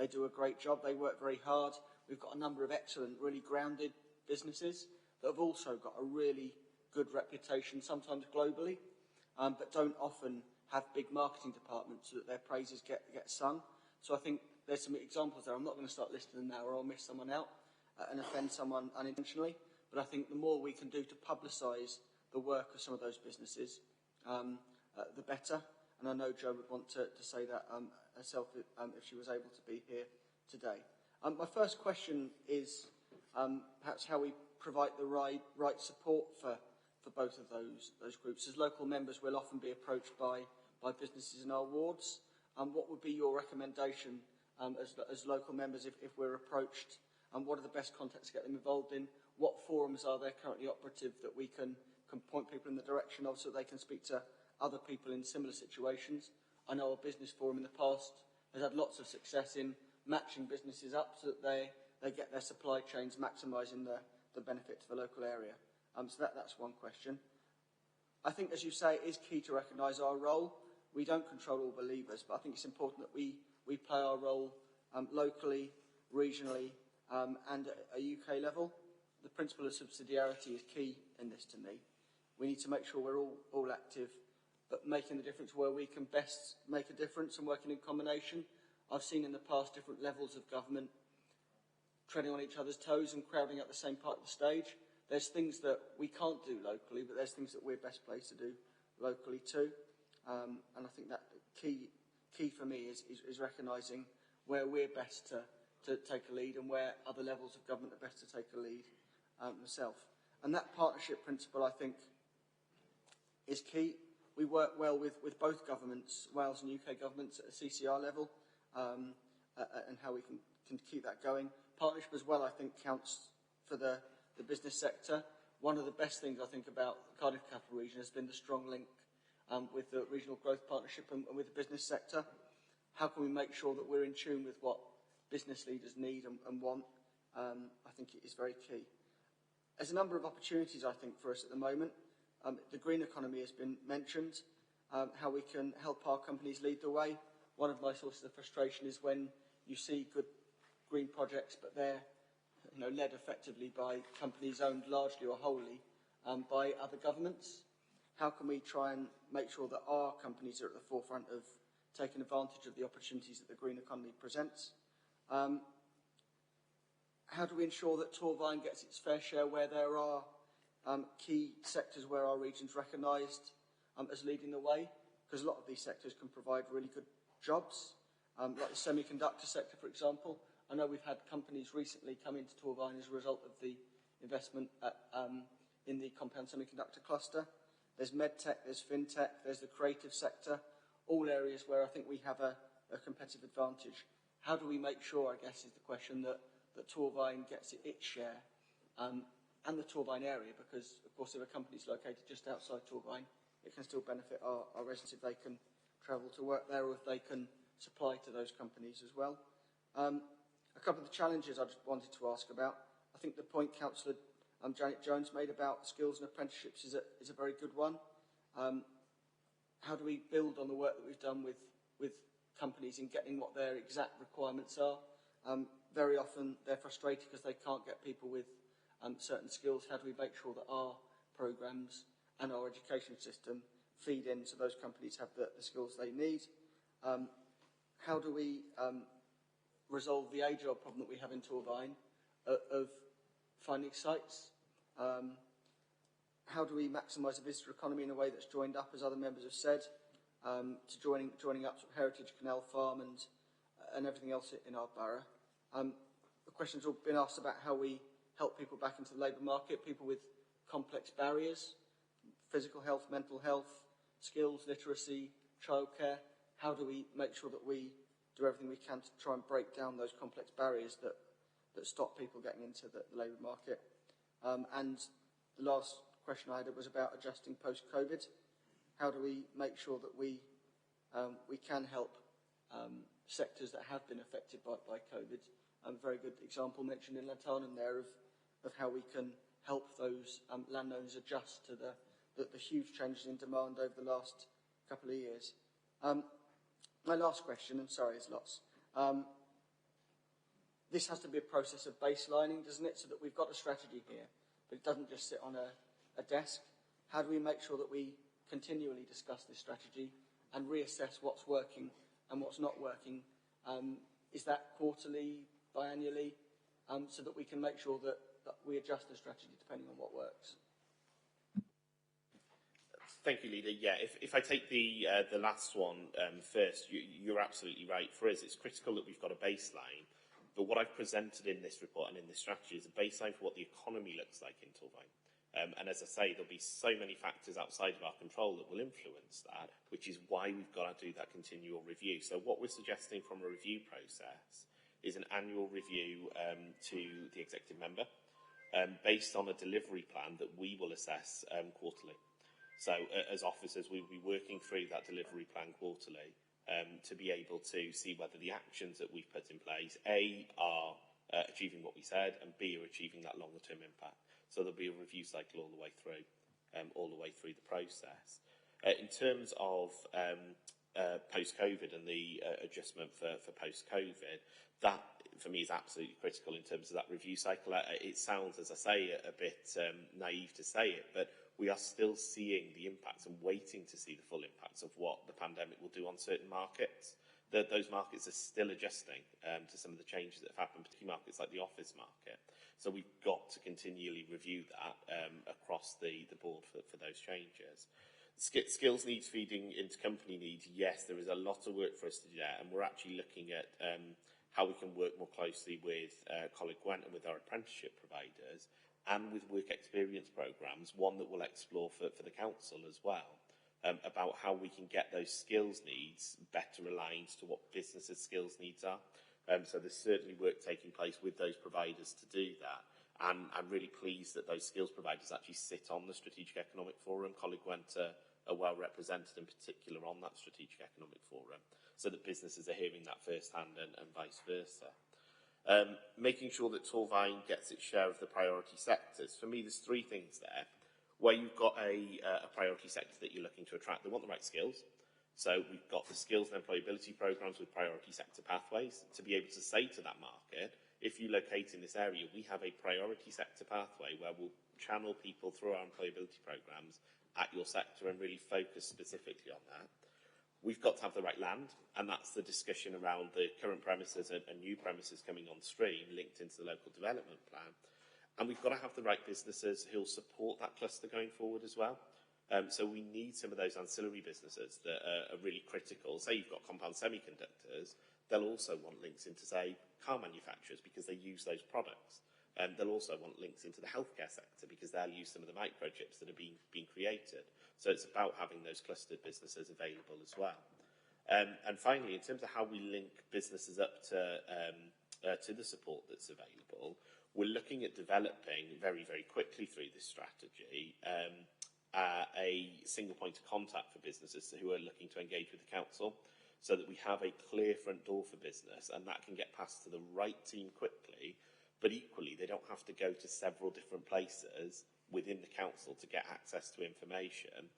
do a great job. They work very hard. We've got a number of excellent, really grounded businesses that have also got a really good reputation, sometimes globally, but don't often have big marketing departments so that their praises get sung. So I think there's some examples there. I'm not going to start listing them now or I'll miss someone out and offend someone unintentionally. But I think the more we can do to publicise the work of some of those businesses, the better. And I know Jo would want to say that herself if she was able to be here today. My first question is perhaps how we provide the right support for both of those groups. As local members, we'll often be approached by businesses in our wards. What would be your recommendation as local members if we're approached? What are the best contacts to get them involved in? What forums are there currently operative that we can point people in the direction of so they can speak to other people in similar situations? I know a business forum in the past has had lots of success in matching businesses up so that they get their supply chains maximising the benefit to the local area. So that's one question. I think, as you say, it is key to recognise our role. We don't control all the levers, but I think it's important that we play our role locally, regionally, and at a UK level. the principle of subsidiarity is key in this to me. We need to make sure we're all active, but making the difference where we can best make a difference and working in combination. I've seen in the past different levels of government treading on each other's toes and crowding at the same part of the stage. There's things that we can't do locally, but there's things that we're best placed to do locally too. And I think that key for me is recognising where we're best to take a lead and where other levels of government are best to take a lead themselves. And that partnership principle, I think, is key. We work well with both governments, Wales and UK governments at a CCR level, and how we can keep that going. Partnership as well, I think, counts for the business sector. One of the best things I think about the Cardiff Capital Region has been the strong link with the Regional Growth Partnership and with the business sector. How can we make sure that we're in tune with what business leaders need and want? I think it is very key. There's a number of opportunities, I think, for us at the moment. The green economy has been mentioned, how we can help our companies lead the way. One of my sources of frustration is when you see good green projects, but they're led effectively by companies owned largely or wholly by other governments. How can we try and make sure that our companies are at the forefront of taking advantage of the opportunities that the green economy presents? How do we ensure that Torvine gets its fair share where there are key sectors where our region's recognised as leading the way? Because a lot of these sectors can provide really good jobs, like the semiconductor sector, for example. I know we've had companies recently come into Torvine as a result of the investment in the compound semiconductor cluster. There's medtech, there's fintech, there's the creative sector, all areas where I think we have a competitive advantage. How do we make sure, I guess, is the question, that Torvine gets its share and the Torvine area, because, of course, if a company's located just outside Torvine, it can still benefit our residents if they can travel to work there or if they can supply to those companies as well. A couple of the challenges I just wanted to ask about. I think the point Councillor Janet Jones made about skills and apprenticeships is a very good one. How do we build on the work that we've done with companies in getting what their exact requirements are? Very often they're frustrated because they can't get people with certain skills. How do we make sure that our programmes and our education system feed in so those companies have the skills they need? How do we resolve the age-old problem that we have in Torvine of finding sites? How do we maximise the visitor economy in a way that's joined up, as other members have said, to joining up Heritage Canal Farm and everything else in our borough? The questions have been asked about how we help people back into the labour market, people with complex barriers, physical health, mental health, skills, literacy, childcare. How do we make sure that we do everything we can to try and break down those complex barriers that stop people getting into the labour market? And the last question I had was about adjusting post-COVID. How do we make sure that we can help sectors that have been affected by COVID? A very good example mentioned in Lantarnham there of how we can help those landowners adjust to the huge changes in demand over the last couple of years. My last question, and sorry, it's lots. This has to be a process of baselining, doesn't it? So that we've got a strategy here, but it doesn't just sit on a desk. How do we make sure that we continually discuss this strategy and reassess what's working and what's not working? Is that quarterly, biannually, so that we can make sure that we adjust the strategy depending on what works? Thank you, Leader. Yeah, if I take the last one first, you're absolutely right. For us, it's critical that we've got a baseline. But what I've presented in this report and in this strategy is a baseline for what the economy looks like in Torvine. And as I say, there'll be so many factors outside of our control that will influence that, which is why we've got to do that continual review. So what we're suggesting from a review process is an annual review to the executive member based on a delivery plan that we will assess quarterly. So as officers, we'll be working through that delivery plan quarterly to be able to see whether the actions that we've put in place, A, are achieving what we said, and B, are achieving that longer term impact. So there'll be a review cycle all the way through the process. In terms of post-COVID and the adjustment for post-COVID, that for me is absolutely critical in terms of that review cycle. It sounds, as I say, a bit naive to say it, but we are still seeing the impacts and waiting to see the full impacts of what the pandemic will do on certain markets. Those markets are still adjusting to some of the changes that have happened, particularly markets like the office market. So we've got to continually review that across the board for those changes. Skills needs feeding into company needs. Yes, there is a lot of work for us to do there, and we're actually looking at how we can work more closely with Coleg Gwent and with our apprenticeship providers and with work experience programmes, one that we'll explore for the council as well, about how we can get those skills needs better aligned to what businesses' skills needs are. So there's certainly work taking place with those providers to do that. And I'm really pleased that those skills providers actually sit on the Strategic Economic Forum. Coleg Gwent are well represented in particular on that Strategic Economic Forum, so that businesses are hearing that firsthand and vice versa. Making sure that Torfaen gets its share of the priority sectors. For me, there's three things there. Where you've got a priority sector that you're looking to attract, they want the right skills. So we've got the skills and employability programmes with priority sector pathways to be able to say to that market, if you locate in this area, we have a priority sector pathway where we'll channel people through our employability programmes at your sector and really focus specifically on that. We've got to have the right land, and that's the discussion around the current premises and new premises coming on stream linked into the local development plan. And we've got to have the right businesses who'll support that cluster going forward as well. So we need some of those ancillary businesses that are really critical. Say you've got compound semiconductors, they'll also want links into, say, car manufacturers because they use those products. They'll also want links into the healthcare sector because they'll use some of the microchips that are being created. So it's about having those clustered businesses available as well. And finally, in terms of how we link businesses up to the support that's available, we're looking at developing very, very quickly through this strategy a single point of contact for businesses who are looking to engage with the council, so that we have a clear front door for business and that can get passed to the right team quickly, but equally they don't have to go to several different places within the council to get access to information.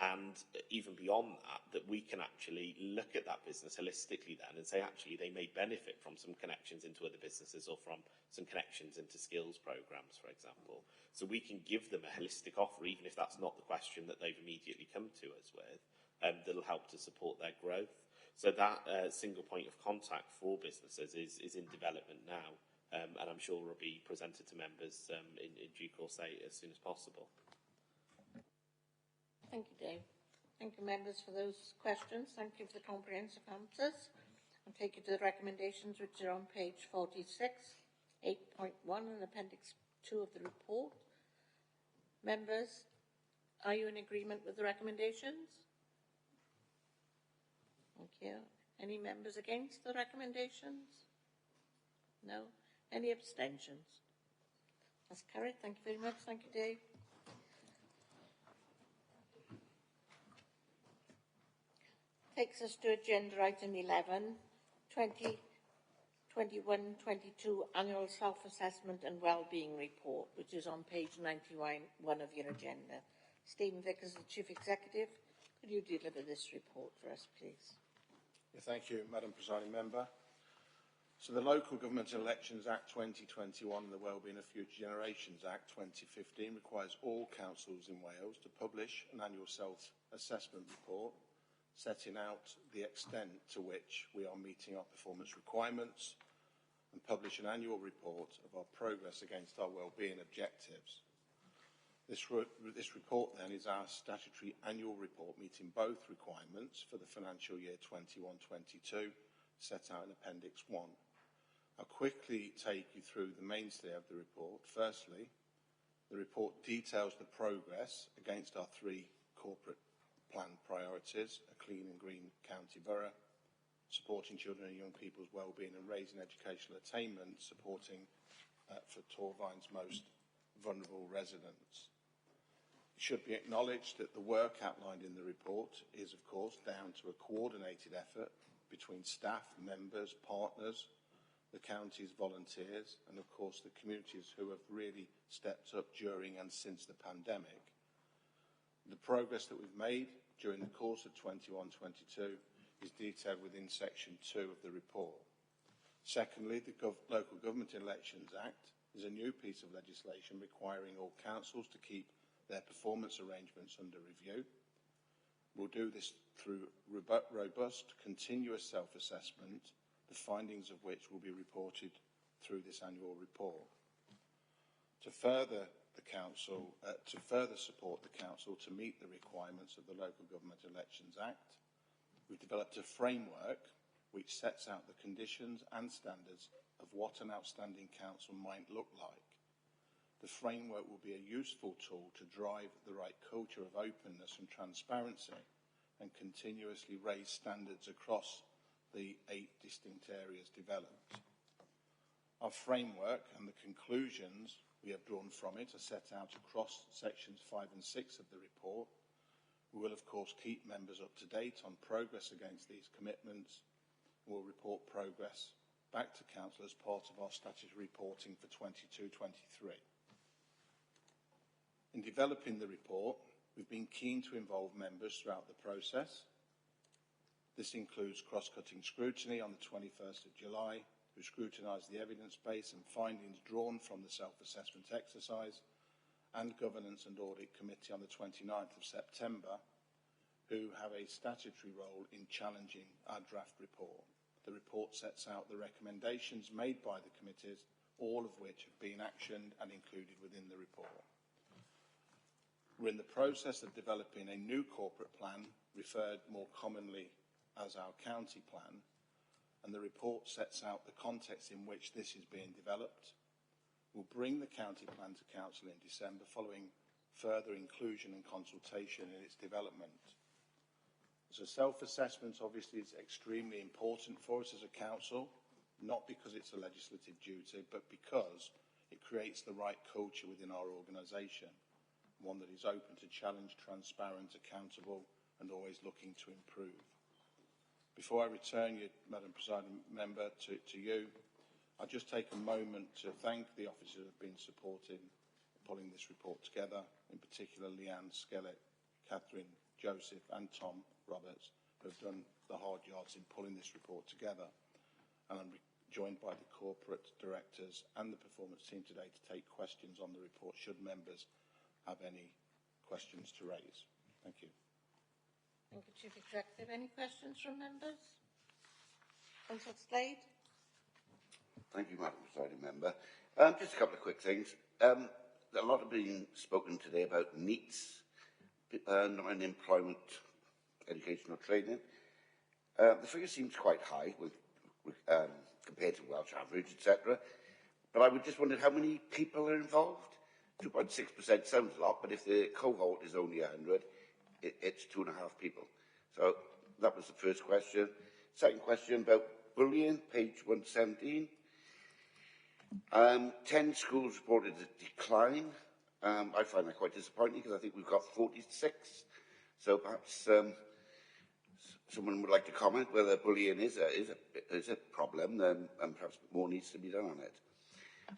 And even beyond that we can actually look at that business holistically then and say, actually, they may benefit from some connections into other businesses or from some connections into skills programmes, for example. So we can give them a holistic offer, even if that's not the question that they've immediately come to us with, that'll help to support their growth. So that single point of contact for businesses is in development now, and I'm sure will be presented to members in due course as soon as possible. Thank you, Dave. Thank you, members, for those questions. Thank you for the comprehensive answers. I'll take you to the recommendations, which are on page 46, 8.1 and Appendix 2 of the report. Members, are you in agreement with the recommendations? Thank you. Any members against the recommendations? No? Any abstentions? That's carried. Thank you very much. Thank you, Dave. Takes us to agenda item 11, 2021-22 Annual Self-Assessment and Wellbeing Report, which is on page 91 of your agenda. Stephen Vickers, the Chief Executive, could you deliver this report for us, please? Yeah, thank you, Madam Presiding Member. So the Local Government Elections Act 2021 and the Wellbeing of Future Generations Act 2015 requires all councils in Wales to publish an annual self-assessment report setting out the extent to which we are meeting our performance requirements and publish an annual report of our progress against our wellbeing objectives. This report then is our statutory annual report meeting both requirements for the financial year 21-22 set out in Appendix 1. I'll quickly take you through the mainstay of the report. Firstly, the report details the progress against our three corporate plan priorities: a clean and green county borough, supporting children and young people's wellbeing and raising educational attainment, supporting for Torfaen's most vulnerable residents. It should be acknowledged that the work outlined in the report is, of course, down to a coordinated effort between staff, members, partners, the county's volunteers, and of course the communities who have really stepped up during and since the pandemic. The progress that we've made during the course of 21-22 is detailed within section 2 of the report. Secondly, the Local Government Elections Act is a new piece of legislation requiring all councils to keep their performance arrangements under review. We'll do this through robust, continuous self-assessment, the findings of which will be reported through this annual report. To further support the council to meet the requirements of the Local Government Elections Act, we've developed a framework which sets out the conditions and standards of what an outstanding council might look like. The framework will be a useful tool to drive the right culture of openness and transparency and continuously raise standards across the 8 distinct areas developed. Our framework and the conclusions we have drawn from it are set out across sections 5 and 6 of the report. We will, of course, keep members up to date on progress against these commitments. We'll report progress back to Council as part of our statutory reporting for 22-23. In developing the report, we've been keen to involve members throughout the process. This includes cross-cutting scrutiny on the 21st of July, who scrutinised the evidence base and findings drawn from the self-assessment exercise, and Governance and Audit Committee on the 29th of September, who have a statutory role in challenging our draft report. The report sets out the recommendations made by the committees, all of which have been actioned and included within the report. We're in the process of developing a new corporate plan, referred more commonly as our county plan, and the report sets out the context in which this is being developed. We'll bring the county plan to Council in December, following further inclusion and consultation in its development. So self-assessment obviously is extremely important for us as a council, not because it's a legislative duty, but because it creates the right culture within our organisation, one that is open to challenge, transparent, accountable, and always looking to improve. Before I return you, Madam Presiding Member, to you, I'll just take a moment to thank the officers who have been supporting pulling this report together, in particular Leanne Skellett, Catherine, Joseph and Tom Roberts, who have done the hard yards in pulling this report together. And I'm joined by the corporate directors and the performance team today to take questions on the report, should members have any questions to raise. Thank you. Thank you, Chief Executive. Any questions from members? Councillor Slade. Thank you, Madam Presiding Member. Just a couple of quick things. A lot have been spoken today about NEETs, non-employment, educational training. The figure seems quite high compared to Welsh average, etc. But I would just wonder how many people are involved. 2.6% sounds a lot, but if the cohort is only 100, it's 2.5 people. So that was the first question. Second question about bullying, page 117. 10 schools reported a decline. I find that quite disappointing because I think we've got 46. So perhaps someone would like to comment whether bullying is a problem, and perhaps more needs to be done on it.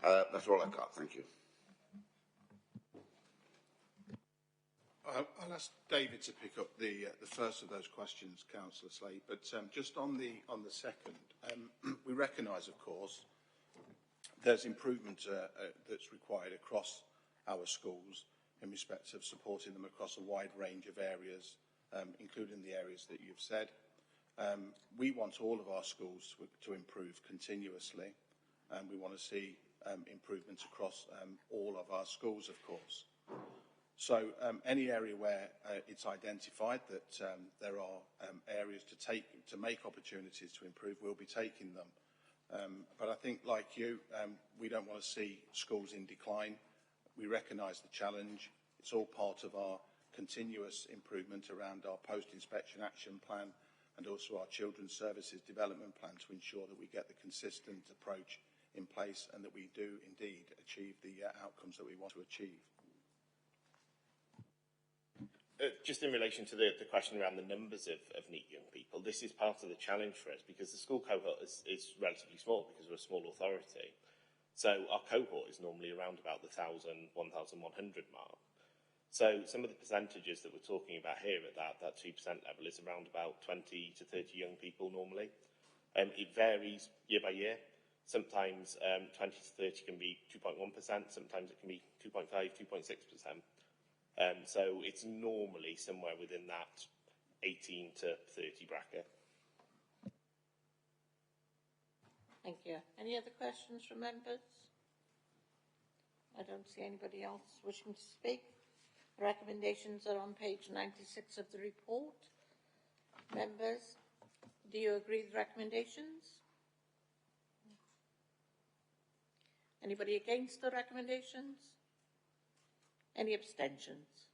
That's all I've got. Thank you. I'll ask David to pick up the first of those questions, Councillor Slade. But just on the second, we recognise, of course, there's improvement that's required across our schools in respect of supporting them across a wide range of areas, including the areas that you've said. We want all of our schools to improve continuously, and we want to see improvements across all of our schools, of course. So any area where it's identified that there are areas to make opportunities to improve, we'll be taking them. But I think, like you, we don't want to see schools in decline. We recognise the challenge. It's all part of our continuous improvement around our post-inspection action plan and also our children's services development plan to ensure that we get the consistent approach in place and that we do indeed achieve the outcomes that we want to achieve. Just in relation to the question around the numbers of NEET young people, this is part of the challenge for us because the school cohort is relatively small because we're a small authority. So our cohort is normally around about the 1,000, 1,100 mark. So some of the percentages that we're talking about here at that 2% level is around about 20 to 30 young people normally. It varies year by year. Sometimes 20 to 30 can be 2.1%, sometimes it can be 2.5, 2.6%. So it's normally somewhere within that 18 to 30 bracket. Thank you. Any other questions from members? I don't see anybody else wishing to speak. The recommendations are on page 96 of the report. Members, do you agree with the recommendations? Anybody against the recommendations? Any abstentions?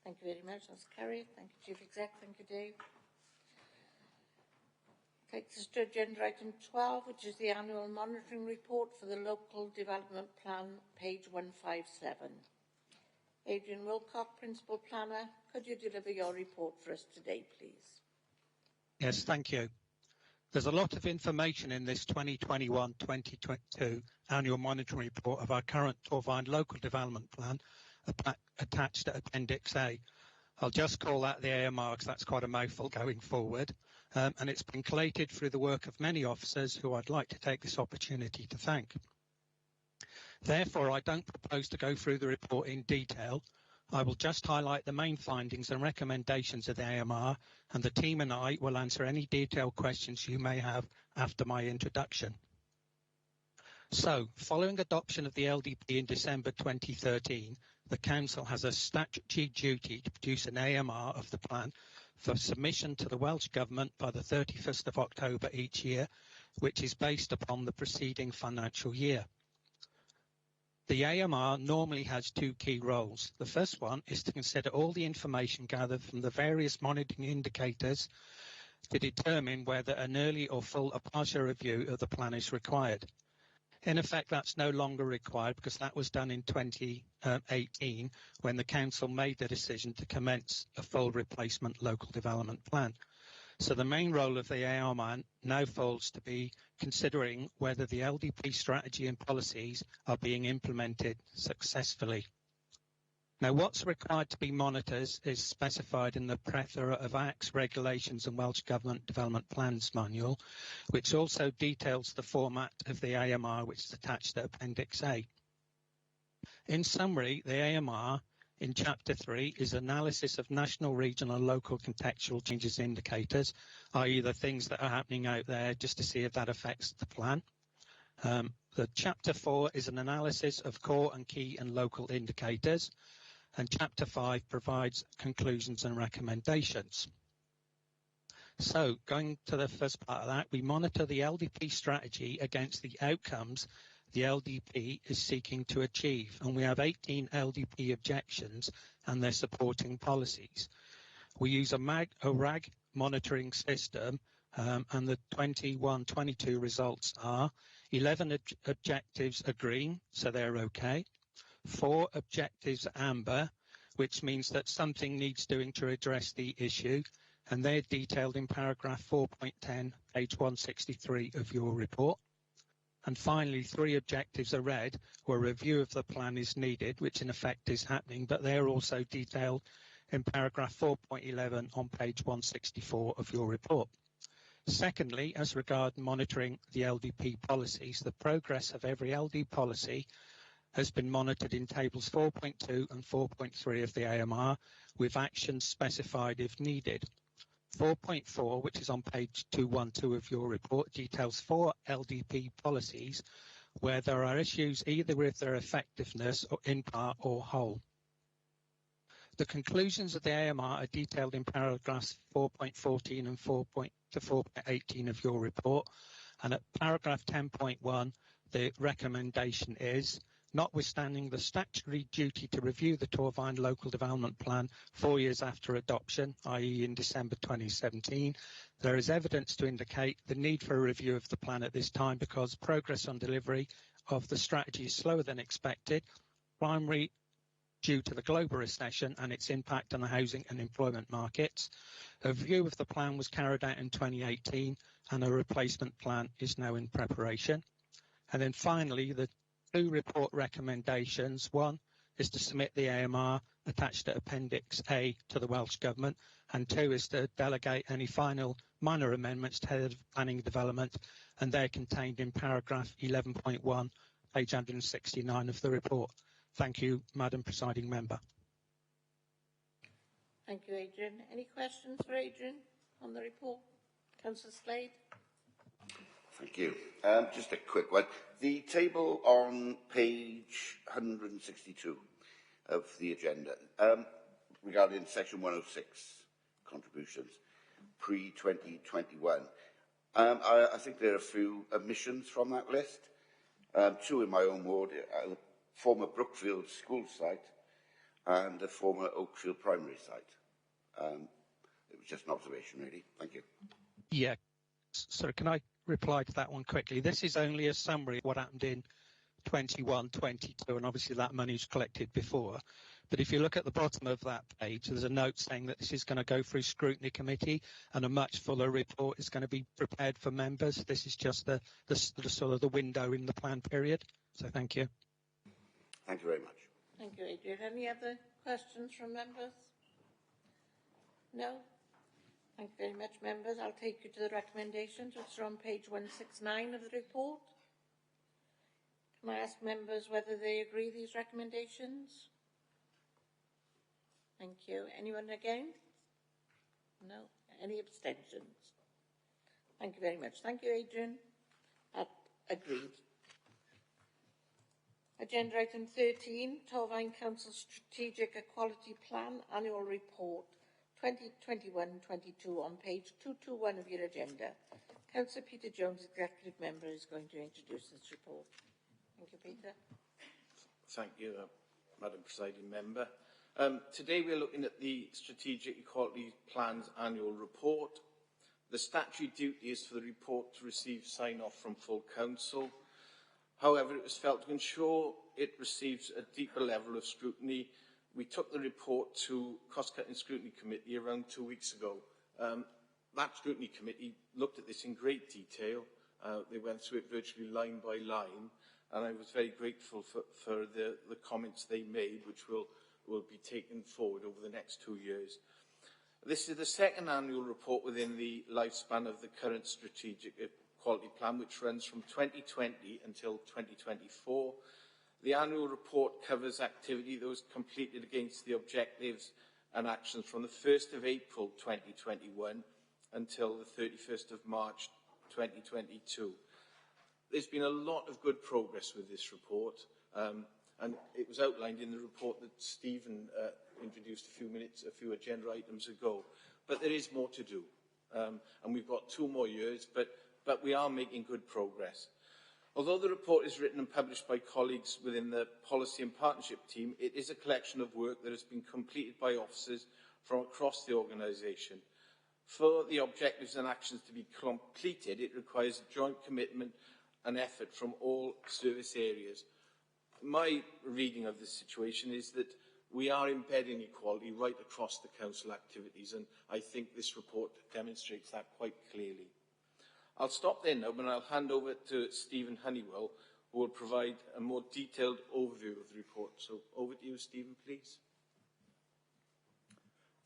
Thank you very much. That's carried. Thank you, Chief Exec. Thank you, Dave. Takes us to agenda item 12, which is the annual monitoring report for the Local Development Plan, page 157. Adrian Wilcock, Principal Planner, could you deliver your report for us today, please? Yes, thank you. There's a lot of information in this 2021-2022 annual monitoring report of our current Torfaen Local Development Plan attached to Appendix A. I'll just call that the AMR because that's quite a mouthful going forward. And it's been collated through the work of many officers who I'd like to take this opportunity to thank. Therefore, I don't propose to go through the report in detail. I will just highlight the main findings and recommendations of the AMR, and the team and I will answer any detailed questions you may have after my introduction. So, following adoption of the LDP in December 2013, the Council has a statutory duty to produce an AMR of the plan for submission to the Welsh Government by the 31st of October each year, which is based upon the preceding financial year. The AMR normally has two key roles. The first one is to consider all the information gathered from the various monitoring indicators to determine whether an early or full or partial review of the plan is required. In effect, that's no longer required because that was done in 2018 when the Council made the decision to commence a full replacement local development plan. So the main role of the AMR now falls to be considering whether the LDP strategy and policies are being implemented successfully. Now, what's required to be monitored is specified in the Plethora of Acts, Regulations and Welsh Government Development Plans Manual, which also details the format of the AMR, which is attached to Appendix A. In summary, the AMR in Chapter 3 is analysis of national, regional and local contextual changes indicators, i.e. the things that are happening out there just to see if that affects the plan. The Chapter 4 is an analysis of core and key and local indicators. And Chapter 5 provides conclusions and recommendations. So, going to the first part of that, we monitor the LDP strategy against the outcomes the LDP is seeking to achieve, and we have 18 LDP objections and their supporting policies. We use a RAG monitoring system, and the 21-22 results are 11 objectives are green, so they're okay. 4 objectives amber, which means that something needs doing to address the issue, and they're detailed in paragraph 4.10, page 163 of your report. And finally, 3 objectives are red, where a review of the plan is needed, which in effect is happening, but they're also detailed in paragraph 4.11 on page 164 of your report. Secondly, as regards monitoring the LDP policies, the progress of every LD policy has been monitored in tables 4.2 and 4.3 of the AMR, with actions specified if needed. 4.4, which is on page 212 of your report, details 4 LDP policies where there are issues either with their effectiveness or in part or whole. The conclusions of the AMR are detailed in paragraphs 4.14 and 4.18 of your report, and at paragraph 10.1, the recommendation is, notwithstanding the statutory duty to review the Torfaen Local Development Plan 4 years after adoption, i.e. in December 2017, there is evidence to indicate the need for a review of the plan at this time because progress on delivery of the strategy is slower than expected, primarily due to the global recession and its impact on the housing and employment markets. A review of the plan was carried out in 2018 and a replacement plan is now in preparation. And then finally, the 2 report recommendations. 1 is to submit the AMR attached to Appendix A to the Welsh Government, and 2 is to delegate any final minor amendments to Head of Planning and Development, and they're contained in paragraph 11.1, page 169 of the report. Thank you, Madam Presiding Member. Thank you, Adrian. Any questions for Adrian on the report? Councillor Slade. Thank you. Just a quick one. The table on page 162 of the agenda regarding section 106 contributions pre-2021. I think there are a few omissions from that list. 2 in my own ward, the former Brookfield school site and the former Oakfield primary site. It was just an observation, really. Thank you. Yeah. So can I reply to that one quickly? This is only a summary of what happened in 21-22, and obviously that money was collected before. But if you look at the bottom of that page, there's a note saying that this is going to go through scrutiny committee, and a much fuller report is going to be prepared for members. This is just the sort of the window in the plan period. So thank you. Thank you very much. Thank you, Adrian. Any other questions from members? No? Thank you very much, members. I'll take you to the recommendations, which are on page 169 of the report. Can I ask members whether they agree these recommendations? Thank you. Anyone against? No? Any abstentions? Thank you very much. Thank you, Adrian. Agreed. Agenda item 13, Torfaen Council Strategic Equality Plan Annual Report 2021-22 on page 221 of your agenda. Councillor Peter Jones, Executive Member, is going to introduce this report. Thank you, Peter. Thank you, Madam Presiding Member. Today we're looking at the Strategic Equality Plan's annual report. The statutory duty is for the report to receive sign-off from full council. However, it was felt to ensure it receives a deeper level of scrutiny, we took the report to Cost-Cutting Scrutiny Committee around 2 weeks ago. That scrutiny committee looked at this in great detail. They went through it virtually line by line, and I was very grateful for the comments they made, which will be taken forward over the next 2 years. This is the second annual report within the lifespan of the current Strategic Equality Plan, which runs from 2020 until 2024. The annual report covers activity that was completed against the objectives and actions from the 1st of April 2021 until the 31st of March 2022. There's been a lot of good progress with this report, and it was outlined in the report that Stephen introduced a few agenda items ago. But there is more to do, and we've got 2 more years, but we are making good progress. Although the report is written and published by colleagues within the Policy and Partnership team, it is a collection of work that has been completed by officers from across the organisation. For the objectives and actions to be completed, it requires joint commitment and effort from all service areas. My reading of the situation is that we are embedding equality right across the council activities, and I think this report demonstrates that quite clearly. I'll stop there now, and I'll hand over to Stephen Honeywell, who will provide a more detailed overview of the report. So over to you, Stephen, please.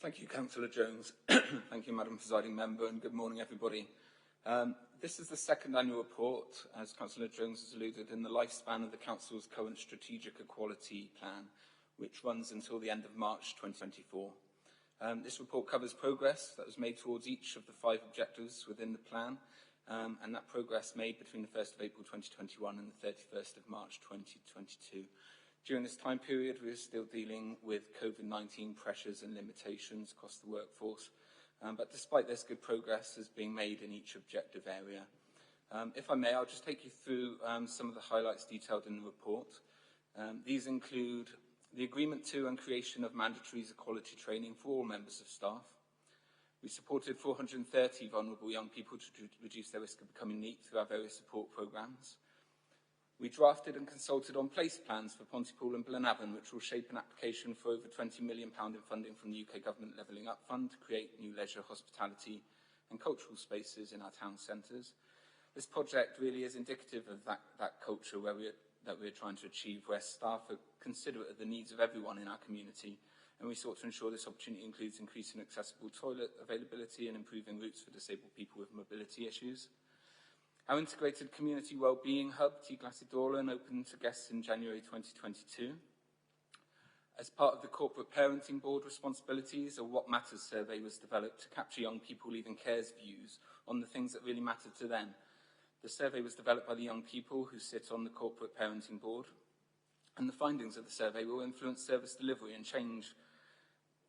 Thank you, Councillor Jones. Thank you, Madam Presiding Member, and good morning, everybody. This is the second annual report, as Councillor Jones has alluded, in the lifespan of the Council's current Strategic Equality Plan, which runs until the end of March 2024. This report covers progress that was made towards each of the 5 objectives within the plan, and that progress made between the 1st of April 2021 and the 31st of March 2022. During this time period, we are still dealing with COVID-19 pressures and limitations across the workforce, but despite this, good progress is being made in each objective area. If I may, I'll just take you through some of the highlights detailed in the report. These include the agreement to and creation of mandatory equality training for all members of staff. We supported 430 vulnerable young people to reduce their risk of becoming NEET through our various support programmes. We drafted and consulted on place plans for Pontypool and Blenavon, which will shape an application for over £20 million in funding from the UK Government Levelling Up Fund to create new leisure, hospitality and cultural spaces in our town centres. This project really is indicative of that culture, where we're that we're trying to achieve, where staff are considerate of the needs of everyone in our community, and we sought to ensure this opportunity includes increasing accessible toilet availability and improving routes for disabled people with mobility issues. Our integrated community wellbeing hub, Tŷ Glasidorlan, opened to guests in January 2022. As part of the Corporate Parenting Board responsibilities, a What Matters survey was developed to capture young people leaving care's views on the things that really matter to them. The survey was developed by the young people who sit on the Corporate Parenting Board, and the findings of the survey will influence service delivery and change,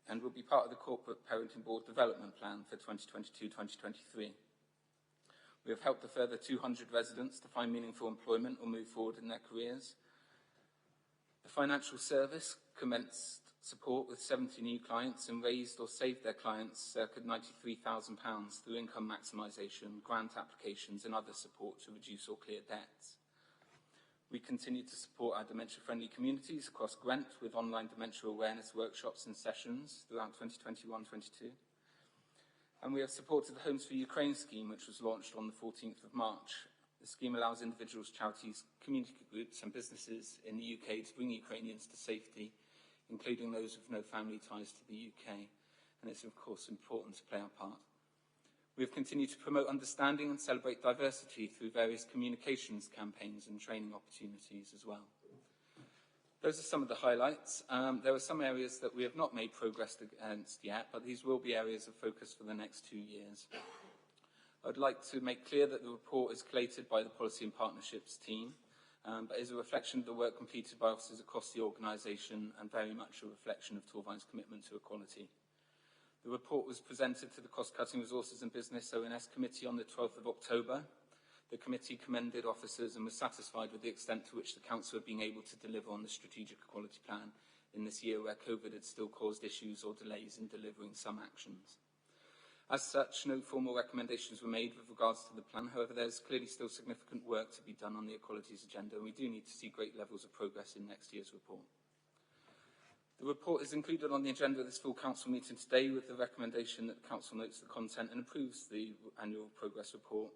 and will be part of the Corporate Parenting Board Development Plan for 2022-2023. We have helped a further 200 residents to find meaningful employment or move forward in their careers. The financial service commenced support with 70 new clients and raised or saved their clients circa £93,000 through income maximisation, grant applications and other support to reduce or clear debts. We continue to support our dementia-friendly communities across Gwent with online dementia awareness workshops and sessions throughout 2021-22. And we have supported the Homes for Ukraine scheme, which was launched on the 14th of March. The scheme allows individuals, charities, community groups and businesses in the UK to bring Ukrainians to safety, including those with no family ties to the UK. And it's, of course, important to play our part. We have continued to promote understanding and celebrate diversity through various communications campaigns and training opportunities as well. Those are some of the highlights. There are some areas that we have not made progress against yet, but these will be areas of focus for the next 2 years. I would like to make clear that the report is collated by the Policy and Partnerships team, but is a reflection of the work completed by officers across the organisation and very much a reflection of Torvine's commitment to equality. The report was presented to the Cost-Cutting Resources and Business ONS Committee on the 12th of October. The committee commended officers and was satisfied with the extent to which the Council had been able to deliver on the Strategic Equality Plan in this year where COVID had still caused issues or delays in delivering some actions. As such, no formal recommendations were made with regards to the plan. However, there is clearly still significant work to be done on the equalities agenda, and we do need to see great levels of progress in next year's report. The report is included on the agenda of this full Council meeting today with the recommendation that the Council notes the content and approves the annual progress report.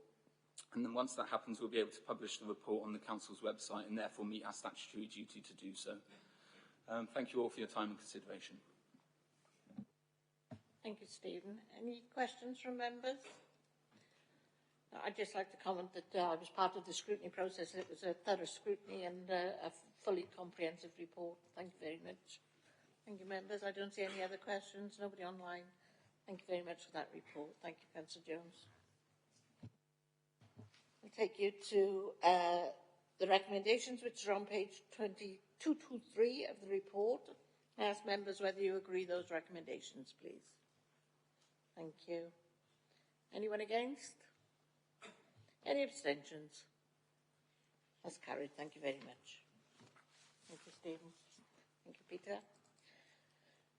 And then once that happens, we'll be able to publish the report on the Council's website and therefore meet our statutory duty to do so. Thank you all for your time and consideration. Thank you, Stephen. Any questions from members? I'd just like to comment that I was part of the scrutiny process. It was a thorough scrutiny and a fully comprehensive report. Thank you very much. Thank you, members. I don't see any other questions. Nobody online. Thank you very much for that report. Thank you, Councillor Jones. I'll take you to the recommendations, which are on page 2223 of the report. I ask members whether you agree those recommendations, please. Thank you. Anyone against? Any abstentions? That's carried. Thank you very much. Thank you, Stephen. Thank you, Peter.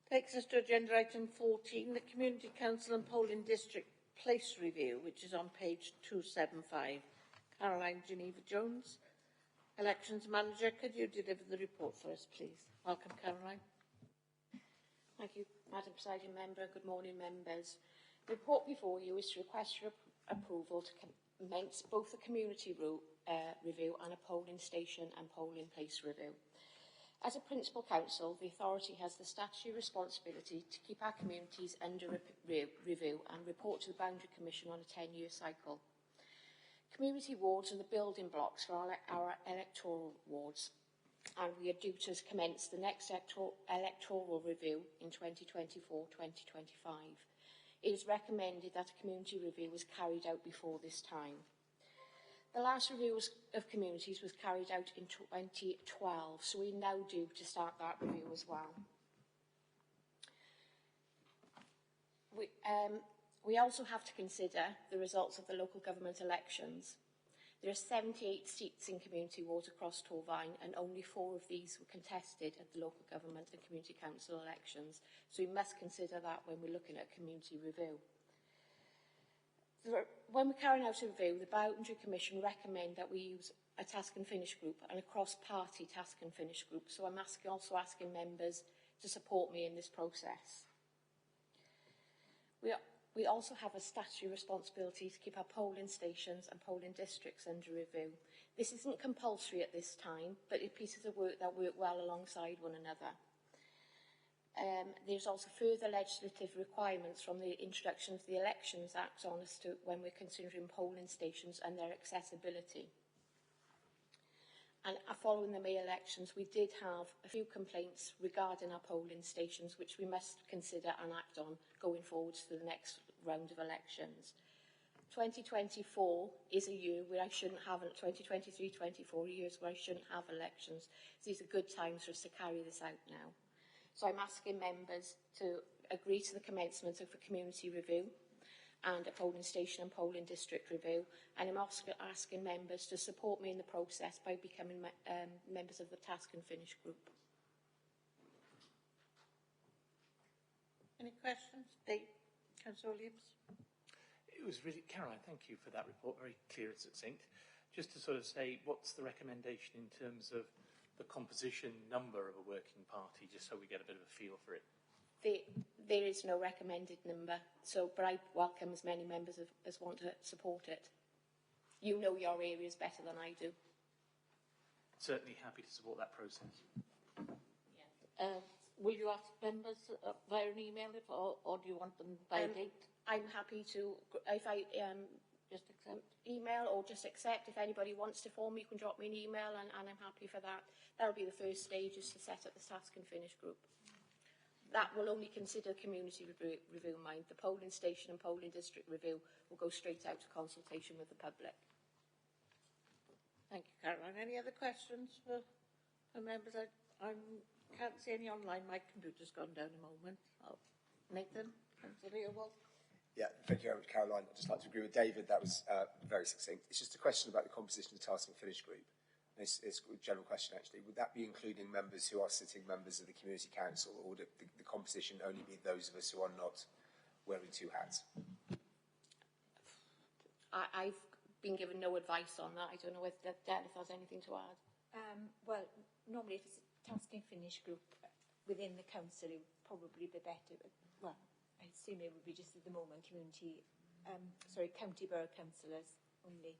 Takes us to agenda item 14, the Community Council and Polling District Place Review, which is on page 275. Caroline Geneva Jones, Elections Manager, could you deliver the report for us, please? Welcome, Caroline. Thank you, Madam Presiding Member. Good morning, members. The report before you is to request for approval to commence both a community review and a polling station and polling place review. As a principal council, the authority has the statutory responsibility to keep our communities under review and report to the Boundary Commission on a 10-year cycle. Community wards are the building blocks for our electoral wards, and we are due to commence the next electoral review in 2024-2025. It is recommended that a community review was carried out before this time. The last review of communities was carried out in 2012, so we now due to start that review as well. We also have to consider the results of the local government elections. There are 78 seats in community wards across Torvine, and only 4 of these were contested at the local government and community council elections, so we must consider that when we're looking at community review. When we're carrying out a review, the Boundary Commission recommend that we use a task and finish group and a cross-party task and finish group, so I'm also asking members to support me in this process. We also have a statutory responsibility to keep our polling stations and polling districts under review. This isn't compulsory at this time, but it's pieces of work that work well alongside one another. There's also further legislative requirements from the introduction of the Elections Act on us to when we're considering polling stations and their accessibility. And following the May elections, we did have a few complaints regarding our polling stations, which we must consider and act on going forwards to the next round of elections. 2024 is a year where I shouldn't have, 2023-24 years where I shouldn't have elections. So these are good times for us to carry this out now. So I'm asking members to agree to the commencement of a community review and a polling station and polling district review, and I'm also asking members to support me in the process by becoming members of the Task and Finish group. Any questions? Dave, Councillor Williams? It was really, Caroline, thank you for that report, very clear and succinct. Just to sort of say, what's the recommendation in terms of the composition number of a working party, just so we get a bit of a feel for it? There is no recommended number, but I welcome as many members as want to support it. You know your areas better than I do. Certainly happy to support that process. Will you ask members via an email or do you want them by a date? I'm happy to, if I just accept email or just accept. If anybody wants to form me, you can drop me an email and I'm happy for that. That'll be the first stage, is to set up the Task and Finish group. That will only consider community review, mind. The polling station and polling district review will go straight out to consultation with the public. Thank you, Caroline. Any other questions for members? I can't see any online. My computer's gone down a moment. Oh, Nathan, Councillor Learwald. Yeah, thank you very much, Caroline. I'd just like to agree with David. That was very succinct. It's just a question about the composition of the Task and Finish group. It's a general question, actually. Would that be including members who are sitting members of the Community Council, or would the composition only be those of us who are not wearing two hats? I've been given no advice on that. I don't know if Dennis has anything to add. Well, normally if it's a Task and Finish group within the council, it would probably be better. Well, I assume it would be just at the moment county borough councillors only.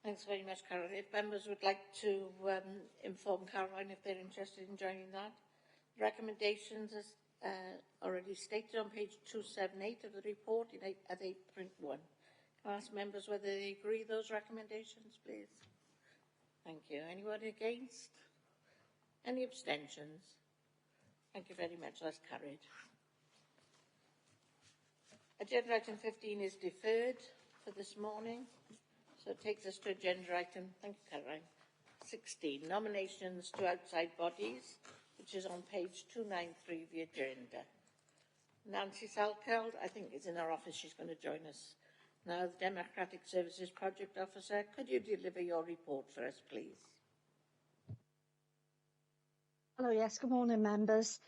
Thanks very much, Caroline. If members would like to inform Caroline if they're interested in joining that. Recommendations, as already stated on page 278 of the report at 8.1. Can I ask members whether they agree those recommendations, please? Thank you. Anyone against? Any abstentions? Thank you very much. That's carried. Agenda item 15 is deferred for this morning. So it takes us to agenda item, thank you, Caroline, 16, nominations to outside bodies, which is on page 293 of the agenda. Nancy Salkeld, I think, is in our office. She's going to join us now. The Democratic Services Project Officer, could you deliver your report for us, please? Hello, yes, good morning, members.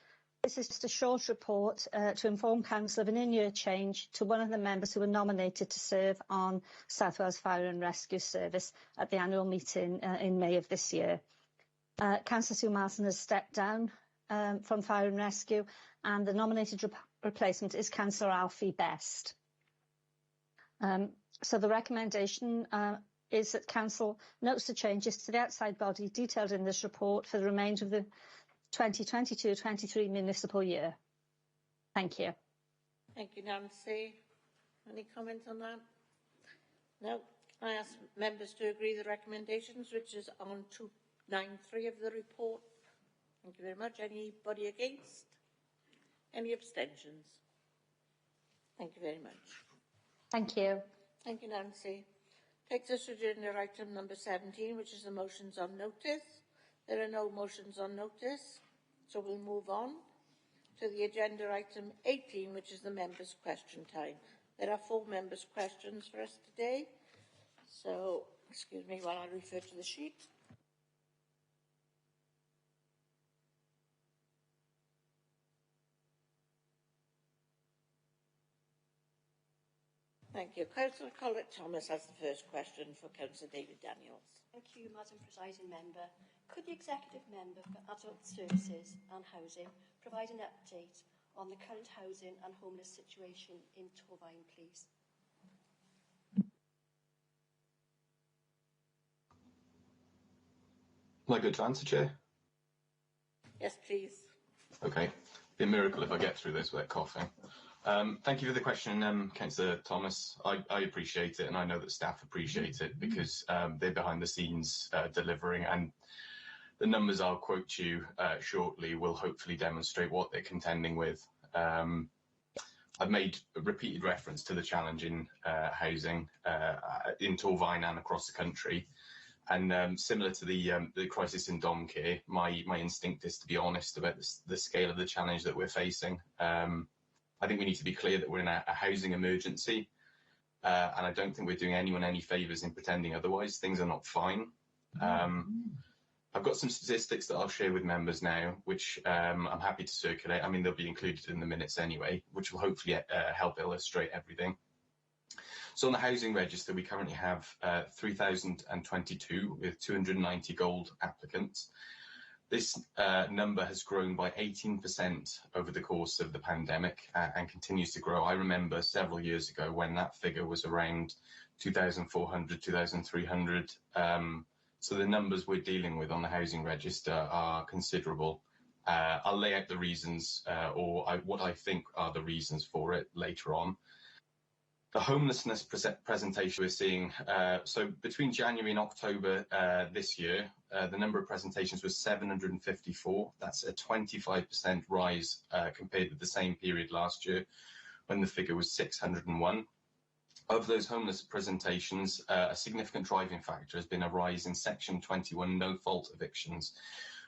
This is just a short report to inform Council of an in-year change to one of the members who were nominated to serve on South Wales Fire and Rescue Service at the annual meeting in May of this year. Councillor Sue Martin has stepped down from Fire and Rescue, and the nominated replacement is Councillor Alfie Best. So the recommendation is that Council notes the changes to the outside body detailed in this report for the remainder of the 2022-23 municipal year. Thank you. Thank you, Nancy. Any comment on that? No. I ask members to agree the recommendations, which is on 293 of the report. Thank you very much. Anybody against? Any abstentions? Thank you very much. Thank you. Thank you, Nancy. Takes us to agenda item number 17, which is the motions on notice. There are no motions on notice, so we'll move on to the agenda item 18, which is the members' question time. There are 4 members' questions for us today. So, excuse me while I refer to the sheet. Thank you. Councillor Collett-Thomas has the first question for Councillor David Daniels. Thank you, Madam Presiding Member. Could the Executive Member for Adult Services and Housing provide an update on the current housing and homeless situation in Torfaen, please? Am I good to answer, Chair? Yes, please. Okay. Be a miracle if I get through this without coughing. Thank you for the question, Councillor Thomas. I appreciate it, and I know that staff appreciate it because they're behind the scenes delivering, and the numbers I'll quote you shortly will hopefully demonstrate what they're contending with. I've made a repeated reference to the challenge in housing in Torfaen and across the country. And similar to the crisis in dom care, my instinct is to be honest about the scale of the challenge that we're facing. I think we need to be clear that we're in a housing emergency, and I don't think we're doing anyone any favours in pretending otherwise. Things are not fine. I've got some statistics that I'll share with members now, which I'm happy to circulate. I mean, they'll be included in the minutes anyway, which will hopefully help illustrate everything. So on the housing register, we currently have 3,022 with 290 gold applicants. This number has grown by 18% over the course of the pandemic and continues to grow. I remember several years ago when that figure was around 2,400, 2,300. So the numbers we're dealing with on the housing register are considerable. I'll lay out the reasons what I think are the reasons for it later on. The homelessness presentation we're seeing, so between January and October this year, the number of presentations was 754. That's a 25% rise compared with the same period last year, when the figure was 601. Of those homeless presentations, a significant driving factor has been a rise in Section 21 no-fault evictions,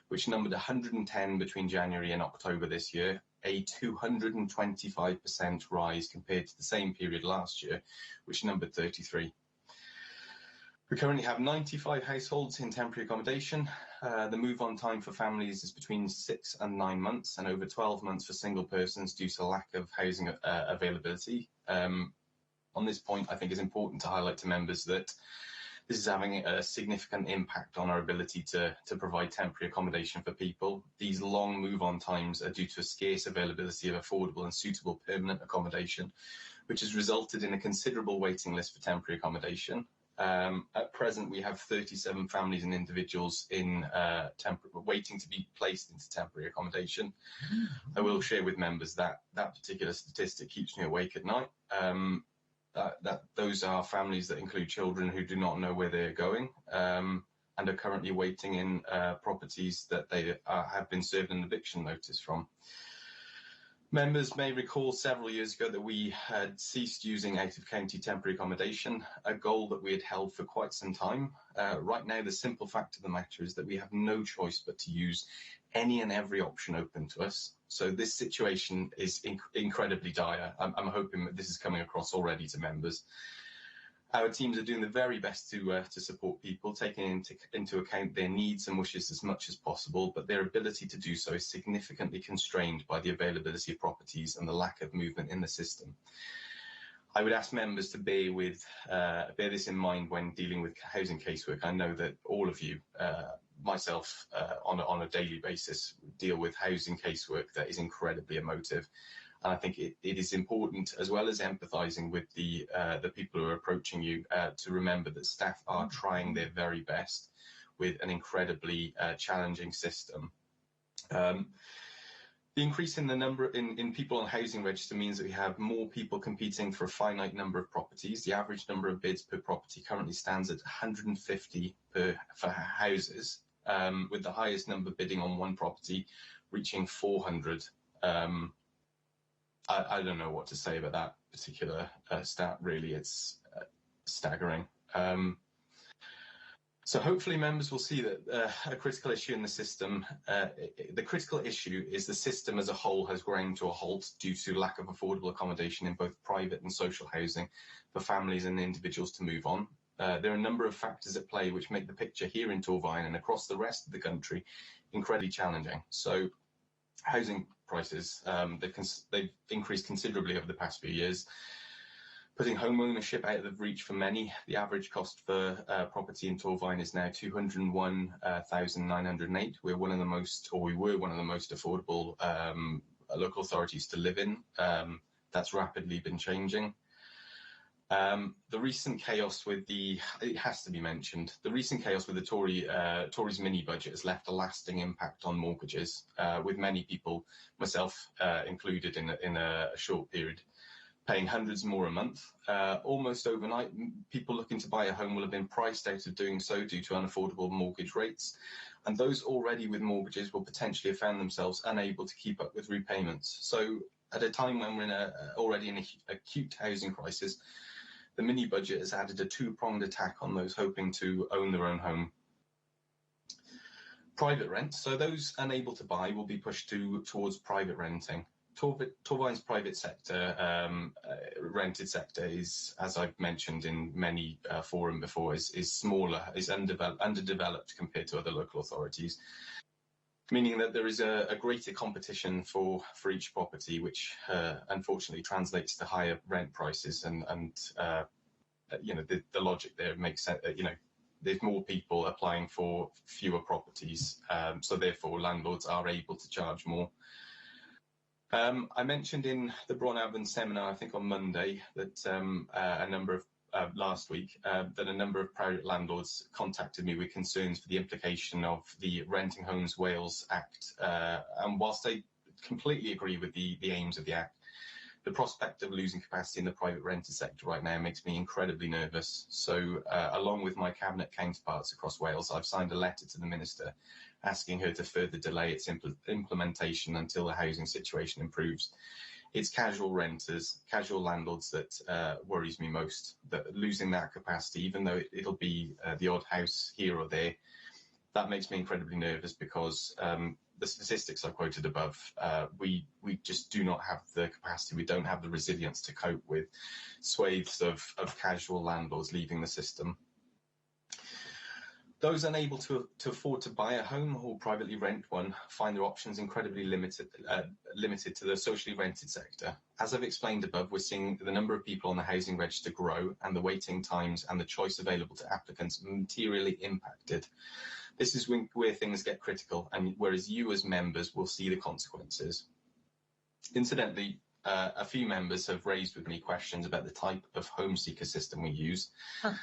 which numbered 110 between January and October this year, a 225% rise compared to the same period last year, which numbered 33. We currently have 95 households in temporary accommodation. The move-on time for families is between 6 and 9 months, and over 12 months for single persons due to lack of housing availability. On this point, I think it's important to highlight to members that this is having a significant impact on our ability to provide temporary accommodation for people. These long move-on times are due to a scarce availability of affordable and suitable permanent accommodation, which has resulted in a considerable waiting list for temporary accommodation. At present, we have 37 families and individuals in waiting to be placed into temporary accommodation. I will share with members that that particular statistic keeps me awake at night. Those are families that include children who do not know where they're going and are currently waiting in properties that they have been served an eviction notice from. Members may recall several years ago that we had ceased using out-of-county temporary accommodation, a goal that we had held for quite some time. Right now, the simple fact of the matter is that we have no choice but to use any and every option open to us. So this situation is incredibly dire. I'm hoping that this is coming across already to members. Our teams are doing the very best to support people, taking into account their needs and wishes as much as possible, but their ability to do so is significantly constrained by the availability of properties and the lack of movement in the system. I would ask members to bear this in mind when dealing with housing casework. I know that all of you, myself on a daily basis, deal with housing casework that is incredibly emotive. And I think it is important, as well as empathising with the people who are approaching you, to remember that staff are trying their very best with an incredibly challenging system. The increase in the number in people on housing register means that we have more people competing for a finite number of properties. The average number of bids per property currently stands at 150 for houses, with the highest number bidding on one property reaching 400. I don't know what to say about that particular stat, really. It's staggering. So hopefully members will see that a critical issue in the system, the critical issue is the system as a whole has ground to a halt due to lack of affordable accommodation in both private and social housing for families and individuals to move on. There are a number of factors at play which make the picture here in Torfaen and across the rest of the country incredibly challenging. So housing prices, they've increased considerably over the past few years, Putting home ownership out of reach for many, the average cost for property in Torfaen is now 201,908. We were one of the most affordable local authorities to live in. That's rapidly been changing. The recent chaos with it has to be mentioned, the recent chaos with the Tories mini budget has left a lasting impact on mortgages, with many people, myself included in a short period, paying hundreds more a month. Almost overnight, people looking to buy a home will have been priced out of doing so due to unaffordable mortgage rates, and those already with mortgages will potentially have found themselves unable to keep up with repayments. So at a time when we're already in an acute housing crisis, the mini budget has added a two-pronged attack on those hoping to own their own home. Private rent, so those unable to buy will be pushed towards private renting. Torfaen's private sector, rented sector is, as I've mentioned in many forums before, is smaller, is underdeveloped compared to other local authorities, meaning that there is a greater competition for each property, which unfortunately translates to higher rent prices. And the logic there makes sense. There's more people applying for fewer properties, so therefore landlords are able to charge more. I mentioned in the Bron-Avon seminar, I think on Monday, that last week, that a number of private landlords contacted me with concerns for the implication of the Renting Homes Wales Act. And whilst I completely agree with the aims of the Act, the prospect of losing capacity in the private rented sector right now makes me incredibly nervous. So, along with my cabinet counterparts across Wales, I've signed a letter to the Minister asking her to further delay its implementation until the housing situation improves. It's casual renters, casual landlords that worries me most, that losing that capacity, even though it'll be the odd house here or there, that makes me incredibly nervous because the statistics I quoted above, we just do not have the capacity, we don't have the resilience to cope with swathes of casual landlords leaving the system. Those unable to afford to buy a home or privately rent one find their options incredibly limited to the socially rented sector. As I've explained above, we're seeing the number of people on the housing register grow and the waiting times and the choice available to applicants materially impacted. This is where things get critical, and whereas you as members will see the consequences. Incidentally, a few members have raised with me questions about the type of home seeker system we use to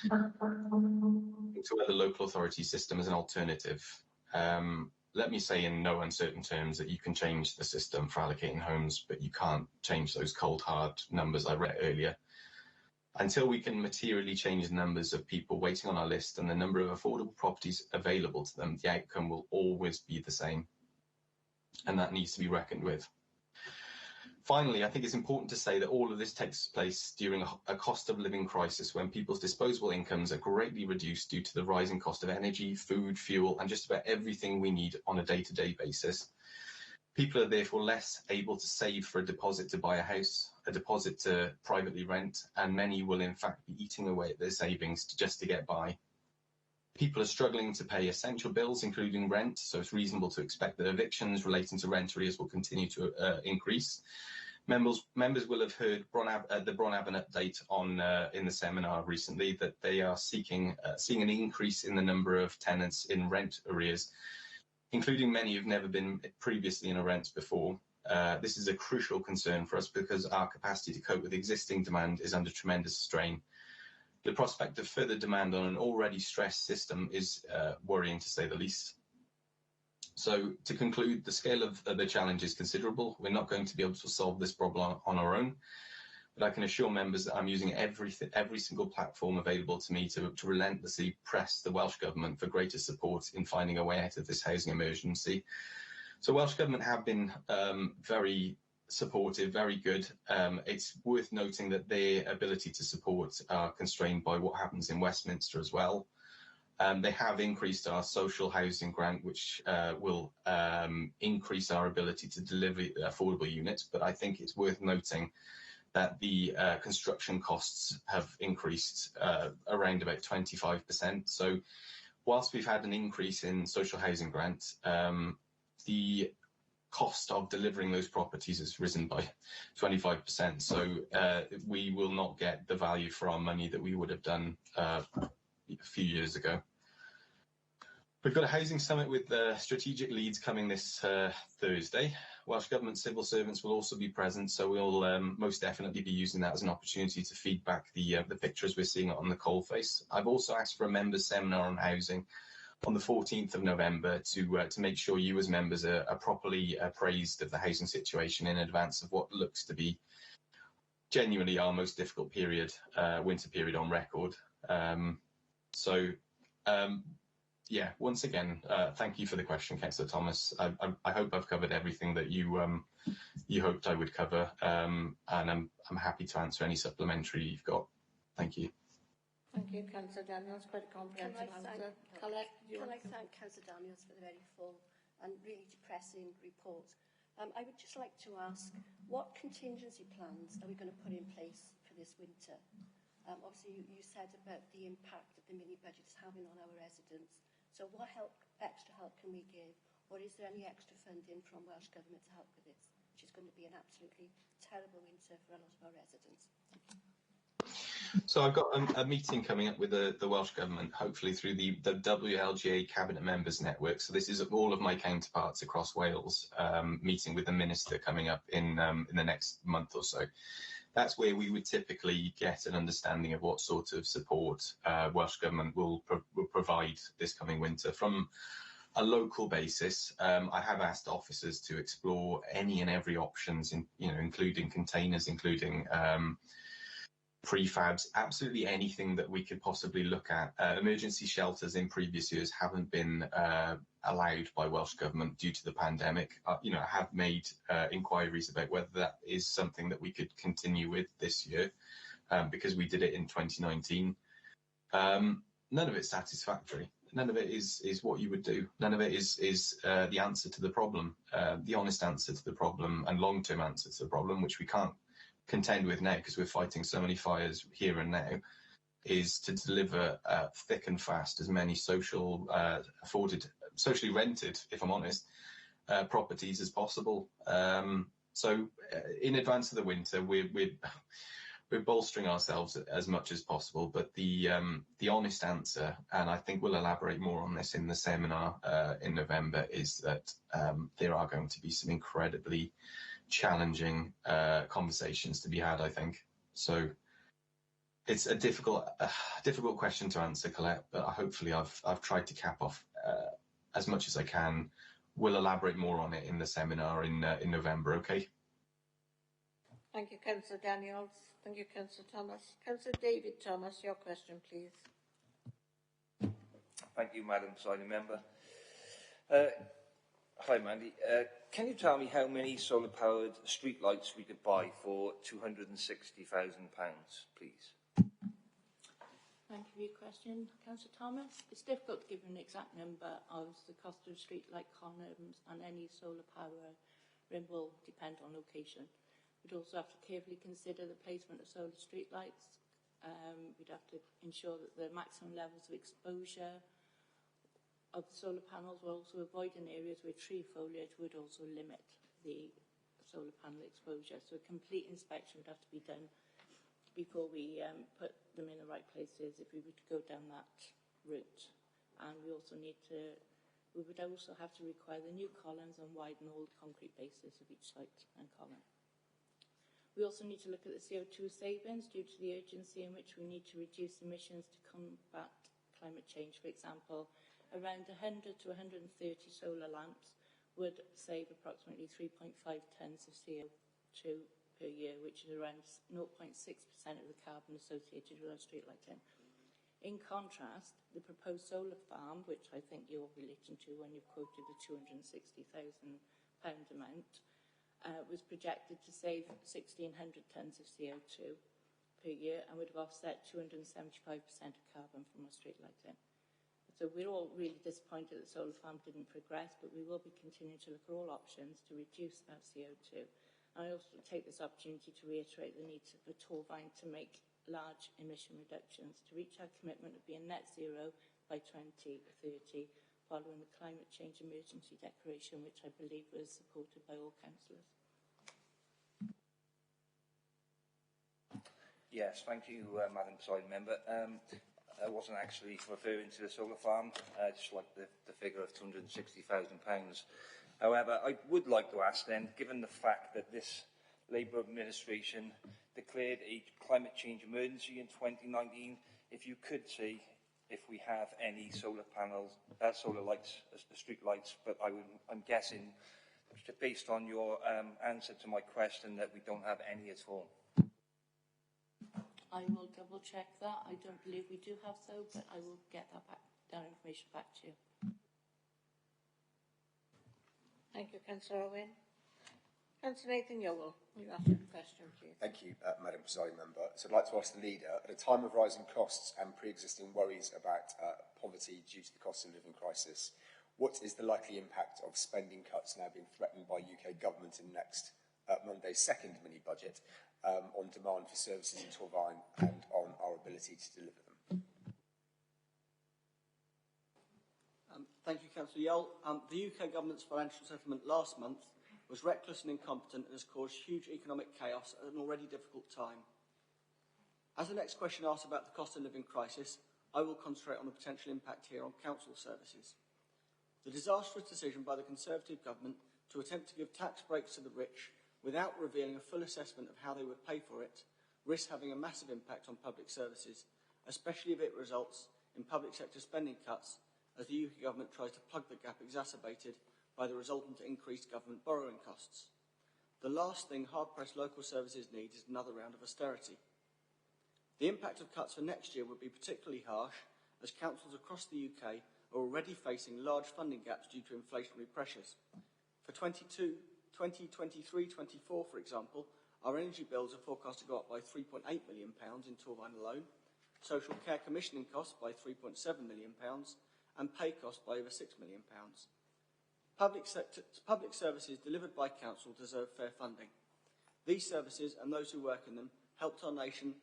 other local authority system as an alternative. Let me say in no uncertain terms that you can change the system for allocating homes, but you can't change those cold hard numbers I read earlier. Until we can materially change the numbers of people waiting on our list and the number of affordable properties available to them, the outcome will always be the same. And that needs to be reckoned with. Finally, I think it's important to say that all of this takes place during a cost of living crisis when people's disposable incomes are greatly reduced due to the rising cost of energy, food, fuel, and just about everything we need on a day-to-day basis. People are therefore less able to save for a deposit to buy a house, a deposit to privately rent, and many will in fact be eating away at their savings just to get by. People are struggling to pay essential bills, including rent, so it's reasonable to expect that evictions relating to rent arrears will continue to increase. Members will have heard the Bron-Avon update on in the seminar recently that they are seeing an increase in the number of tenants in rent arrears, including many who've never been previously in a rent before. This is a crucial concern for us because our capacity to cope with existing demand is under tremendous strain. The prospect of further demand on an already stressed system is worrying, to say the least. So, to conclude, the scale of the challenge is considerable. We're not going to be able to solve this problem on our own, but I can assure members that I'm using every single platform available to me to relentlessly press the Welsh Government for greater support in finding a way out of this housing emergency. So, Welsh Government have been very supportive, very good. It's worth noting that their ability to support are constrained by what happens in Westminster as well. They have increased our social housing grant, which will increase our ability to deliver affordable units, but I think it's worth noting that the construction costs have increased around about 25%. So whilst we've had an increase in social housing grant, the cost of delivering those properties has risen by 25%. So we will not get the value for our money that we would have done a few years ago. We've got a housing summit with strategic leads coming this Thursday. Welsh Government civil servants will also be present, so we'll most definitely be using that as an opportunity to feed back the pictures we're seeing on the coalface. I've also asked for a members' seminar on housing on the 14th of November to make sure you as members are properly appraised of the housing situation in advance of what looks to be genuinely our most difficult period, winter period on record. Yeah, once again, thank you for the question, Councillor Thomas. I hope I've covered everything that you hoped I would cover, and I'm happy to answer any supplementary you've got. Thank you. Thank you, Councillor Daniels. Quite a comprehensive answer. Can I thank Councillor Daniels for the very full and really depressing report. I would just like to ask, what contingency plans are we going to put in place for this winter? Obviously, you said about the impact that the mini-budget is having on our residents. So what extra help can we give? Or is there any extra funding from Welsh Government to help with this, which is going to be an absolutely terrible winter for a lot of our residents? Thank you. So I've got a meeting coming up with the Welsh Government, hopefully through the WLGA Cabinet Members Network. So this is all of my counterparts across Wales, meeting with the Minister coming up in the next month or so. That's where we would typically get an understanding of what sort of support Welsh Government will provide this coming winter. From a local basis, I have asked officers to explore any and every options, including containers, including prefabs, absolutely anything that we could possibly look at. Emergency shelters in previous years haven't been allowed by Welsh Government due to the pandemic. I have made inquiries about whether that is something that we could continue with this year, because we did it in 2019. None of it's satisfactory. None of it is what you would do. None of it is the answer to the problem, the honest answer to the problem and long-term answer to the problem, which we can't contend with now because we're fighting so many fires here and now, is to deliver thick and fast as many socially rented, if I'm honest, properties as possible. So in advance of the winter, we're bolstering ourselves as much as possible, but the honest answer, and I think we'll elaborate more on this in the seminar in November, is that there are going to be some incredibly challenging conversations to be had, I think. So it's a difficult question to answer, Colette, but hopefully I've tried to cap off as much as I can. We'll elaborate more on it in the seminar in November, okay? Thank you, Councillor Daniels. Thank you, Councillor Thomas. Councillor David Thomas, your question, please. Thank you, Madam Presiding Member. Hi, Mandy. Can you tell me how many solar-powered streetlights we could buy for £260,000, please? Thank you for your question, Councillor Thomas. It's difficult to give an exact number of the cost of streetlight columns, and any solar power will depend on location. We'd also have to carefully consider the placement of solar streetlights. We'd have to ensure that the maximum levels of exposure of the solar panels were also avoided in areas where tree foliage would also limit the solar panel exposure. So a complete inspection would have to be done before we put them in the right places if we were to go down that route. And we would also have to require the new columns and widen all the concrete bases of each site and column. We also need to look at the CO2 savings due to the urgency in which we need to reduce emissions to combat climate change. For example, around 100 to 130 solar lamps would save approximately 3.5 tonnes of CO2 per year, which is around 0.6% of the carbon associated with our street lighting. In contrast, the proposed solar farm, which I think you're relating to when you've quoted the £260,000 amount, was projected to save 1,600 tonnes of CO2 per year and would have offset 275% of carbon from our street lighting. So we're all really disappointed that the solar farm didn't progress, but we will be continuing to look at all options to reduce our CO2. I also take this opportunity to reiterate the need for Torfaen to make large emission reductions to reach our commitment of being net zero by 2030. following the Climate Change Emergency Declaration, which I believe was supported by all councillors. Yes, thank you, Madam Presiding Member. I wasn't actually referring to the solar farm, just like the figure of £260,000. However, I would like to ask then, given the fact that this Labour administration declared a climate change emergency in 2019, if you could say if we have any solar panels, solar lights, street lights, but I'm guessing, based on your answer to my question, that we don't have any at all. I will double check that. I don't believe we do have so, but I will get that information back to you. Thank you, Councillor Owen. Councillor Nathan Yowell, you ask a question, please. Thank you, Madam Presiding Member. So I'd like to ask the Leader, at a time of rising costs and pre-existing worries about poverty due to the cost of living crisis, what is the likely impact of spending cuts now being threatened by UK government in next Monday's second mini-budget on demand for services in Torfaen and on our ability to deliver them? Thank you, Councillor Yell. The UK government's financial settlement last month was reckless and incompetent and has caused huge economic chaos at an already difficult time. As the next question asks about the cost of living crisis, I will concentrate on the potential impact here on council services. The disastrous decision by the Conservative government to attempt to give tax breaks to the rich without revealing a full assessment of how they would pay for it risks having a massive impact on public services, especially if it results in public sector spending cuts as the UK government tries to plug the gap exacerbated by the resultant increased government borrowing costs. The last thing hard-pressed local services need is another round of austerity. The impact of cuts for next year would be particularly harsh, as councils across the UK are already facing large funding gaps due to inflationary pressures. For 2023-24, for example, our energy bills are forecast to go up by £3.8 million in Torfaen alone, social care commissioning costs by £3.7 million, and pay costs by over £6 million. Public services delivered by council deserve fair funding. These services and those who work in them helped our nation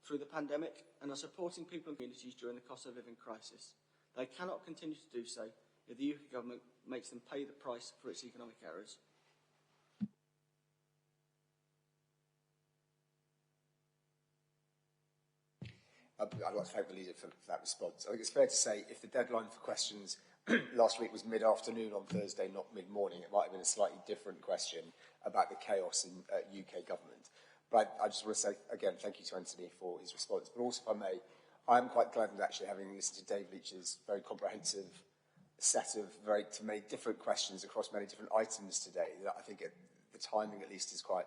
through the pandemic and are supporting people and communities during the cost of living crisis. They cannot continue to do so if the UK government makes them pay the price for its economic errors. I'd like to thank the Leader for that response. I think it's fair to say if the deadline for questions last week was mid-afternoon on Thursday, not mid-morning, it might have been a slightly different question about the chaos in UK government. But I just want to say, again, thank you to Anthony for his response. But also, if I may, I am quite glad that actually having listened to Dave Leach's very comprehensive set of very different questions across many different items today, that I think the timing at least is quite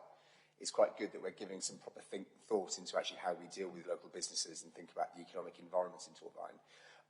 good that we're giving some proper thought into actually how we deal with local businesses and think about the economic environment in Torfaen.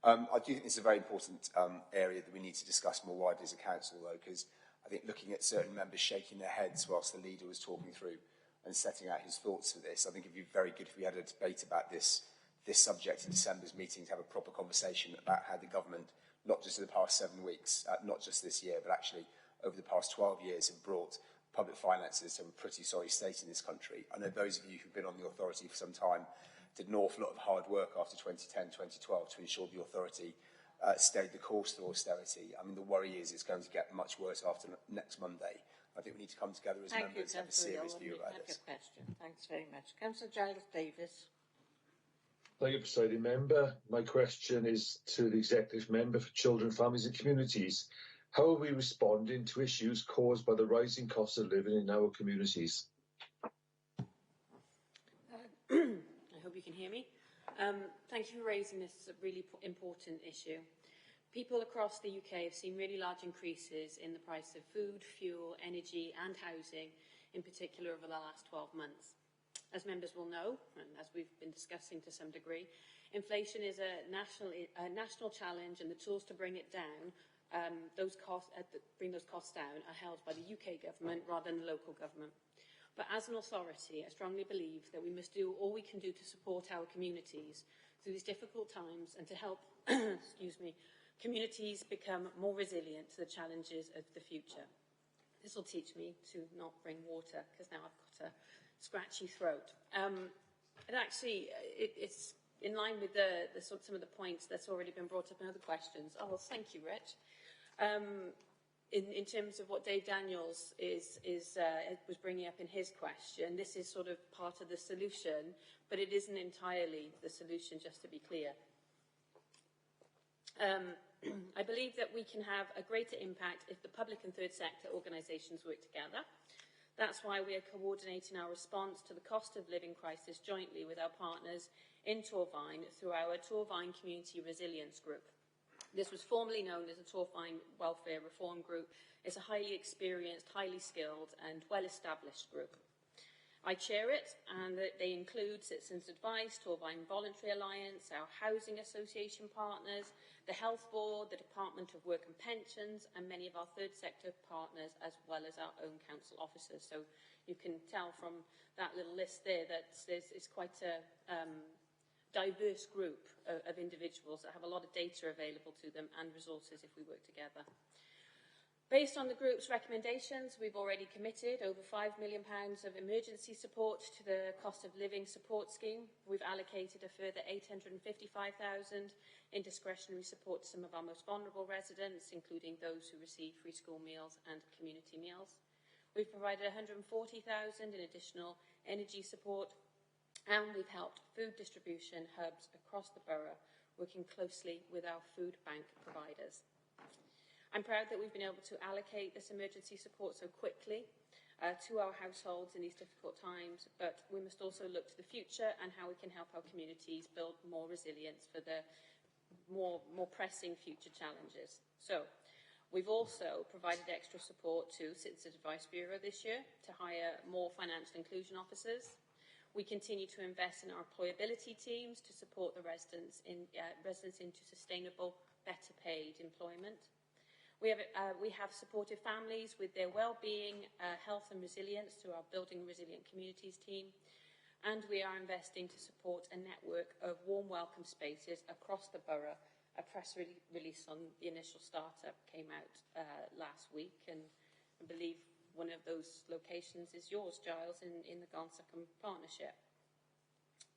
I do think this is a very important area that we need to discuss more widely as a council, though, because I think looking at certain members shaking their heads whilst the Leader was talking through and setting out his thoughts for this, I think it would be very good if we had a debate about this subject in December's meeting, to have a proper conversation about how the government, not just in the past 7 weeks, not just this year, but actually over the past 12 years, have brought public finances to a pretty sorry state in this country. I know those of you who've been on the authority for some time did an awful lot of hard work after 2010, 2012 to ensure the authority stayed the course through austerity. I mean, the worry is it's going to get much worse after next Monday. I think we need to come together as members and have a serious view about this. Thanks very much. Councillor Giles Davis. Thank you, Presiding Member. My question is to the Executive Member for Children, Families and Communities. How are we responding to issues caused by the rising cost of living in our communities? I hope you can hear me. Thank you for raising this really important issue. People across the UK have seen really large increases in the price of food, fuel, energy and housing, in particular over the last 12 months. As members will know, and as we've been discussing to some degree, inflation is a national challenge, and the tools to bring it down, bring those costs down, are held by the UK government rather than the local government. But as an authority, I strongly believe that we must do all we can do to support our communities through these difficult times and to help communities become more resilient to the challenges of the future. This will teach me to not bring water, because now I've got a scratchy throat. It's in line with some of the points that's already been brought up in other questions. Oh, well, thank you, Rich. In terms of what Dave Daniels was bringing up in his question, this is sort of part of the solution, but it isn't entirely the solution, just to be clear. I believe that we can have a greater impact if the public and third sector organisations work together. That's why we are coordinating our response to the cost of living crisis jointly with our partners in Torfaen through our Torfaen Community Resilience Group. This was formerly known as the Torfaen Welfare Reform Group. It's a highly experienced, highly skilled and well-established group. I chair it, and they include Citizens Advice, Torfaen Voluntary Alliance, our housing association partners, the Health Board, the Department of Work and Pensions, and many of our third sector partners, as well as our own council officers. So you can tell from that little list there that it's quite a diverse group of individuals that have a lot of data available to them and resources if we work together. Based on the group's recommendations, we've already committed over £5 million of emergency support to the cost of living support scheme. We've allocated a further £855,000 in discretionary support to some of our most vulnerable residents, including those who receive free school meals and community meals. We've provided £140,000 in additional energy support, and we've helped food distribution hubs across the borough, working closely with our food bank providers. I'm proud that we've been able to allocate this emergency support so quickly to our households in these difficult times, but we must also look to the future and how we can help our communities build more resilience for the more pressing future challenges. So, we've also provided extra support to Citizens Advice Bureau this year to hire more financial inclusion officers. We continue to invest in our employability teams to support the residents into sustainable, better paid employment. We have supported families with their well-being, health and resilience through our Building Resilient Communities team, and we are investing to support a network of warm welcome spaces across the borough. A press release on the initial startup came out last week, and I believe one of those locations is yours, Giles, in the Garnsackham Partnership.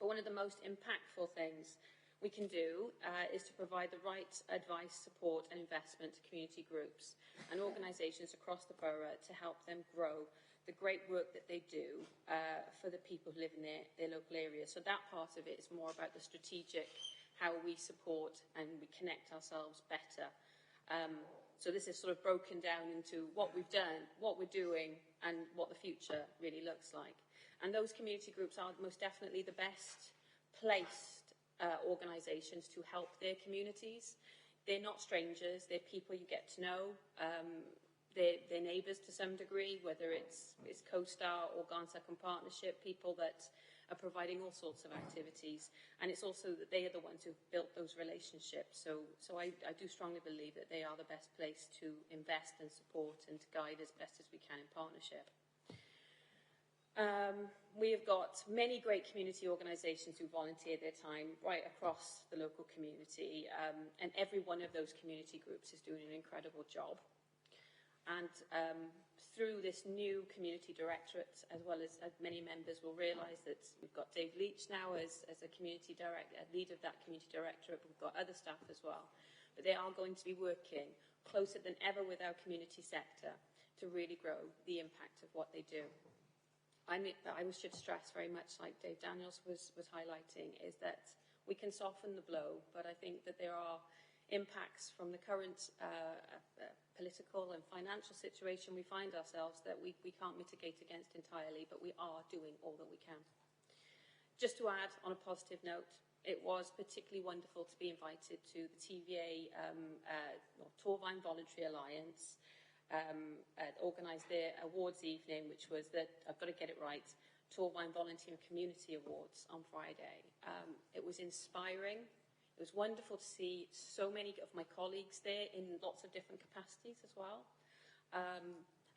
But one of the most impactful things we can do is to provide the right advice, support and investment to community groups and organisations across the borough to help them grow the great work that they do for the people who live in their local area. So that part of it is more about the strategic, how we support and we connect ourselves better. So this is sort of broken down into what we've done, what we're doing and what the future really looks like. And those community groups are most definitely the best placed organisations to help their communities. They're not strangers, they're people you get to know, they're neighbours to some degree, whether it's CoStar or Garnsackham Partnership, people that are providing all sorts of activities, and it's also that they are the ones who've built those relationships. So I do strongly believe that they are the best place to invest and support and to guide as best as we can in partnership. We have got many great community organisations who volunteer their time right across the local community, and every one of those community groups is doing an incredible job. And through this new community directorate, as well as many members will realise that we've got Dave Leach now as a community lead of that community directorate, but we've got other staff as well. But they are going to be working closer than ever with our community sector to really grow the impact of what they do. I should stress very much, like Dave Daniels was highlighting, is that we can soften the blow, but I think that there are impacts from the current political and financial situation we find ourselves that we can't mitigate against entirely, but we are doing all that we can. Just to add, on a positive note, it was particularly wonderful to be invited to the TVA Torfaen Voluntary Alliance organised their awards evening, which was I've got to get it right, Torfaen Volunteer and Community Awards on Friday. It was inspiring. It was wonderful to see so many of my colleagues there in lots of different capacities as well.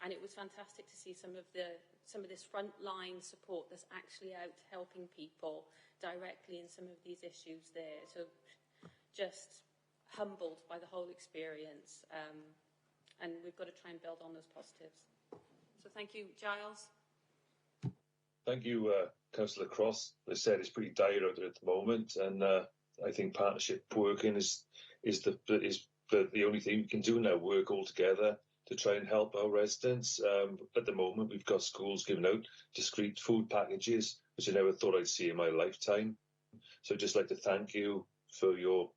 And it was fantastic to see some of this frontline support that's actually out helping people directly in some of these issues there. So just humbled by the whole experience. And we've got to try and build on those positives. So thank you, Giles. Thank you, Councillor Cross. As I said, it's pretty dire out there at the moment, and I think partnership working is but the only thing we can do now, work all together to try and help our residents. At the moment, we've got schools giving out discrete food packages, which I never thought I'd see in my lifetime. So I'd just like to thank you for your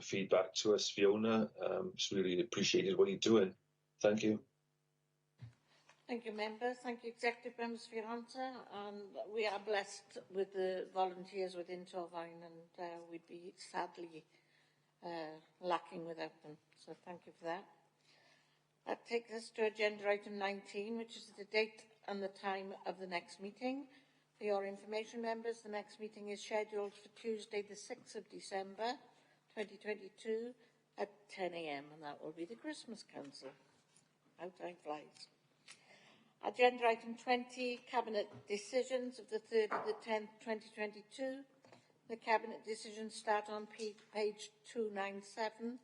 feedback to us, Fiona. It's really appreciated what you're doing. Thank you. Thank you, members. Thank you, executive members, for your answer. And we are blessed with the volunteers within Torfaen, and we'd be sadly lacking without them. So thank you for that. That takes us to agenda item 19, which is the date and the time of the next meeting. For your information, members, the next meeting is scheduled for Tuesday, the 6th of December, 2022, at 10 a.m, and that will be the Christmas Council. How time flies. Agenda item 20, Cabinet decisions of the 3rd of the 10th, 2022. The Cabinet decisions start on page 297,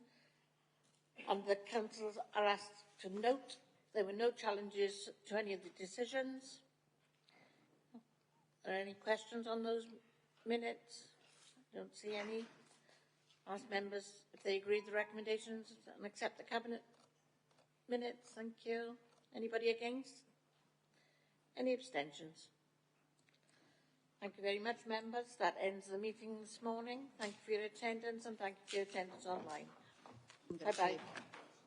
and the councils are asked to note there were no challenges to any of the decisions. Are there any questions on those minutes? I don't see any. Ask members if they agree with the recommendations and accept the Cabinet minutes. Thank you. Anybody against? Any abstentions? Thank you very much, members. That ends the meeting this morning. Thank you for your attendance, and thank you for your attendance online. Bye-bye.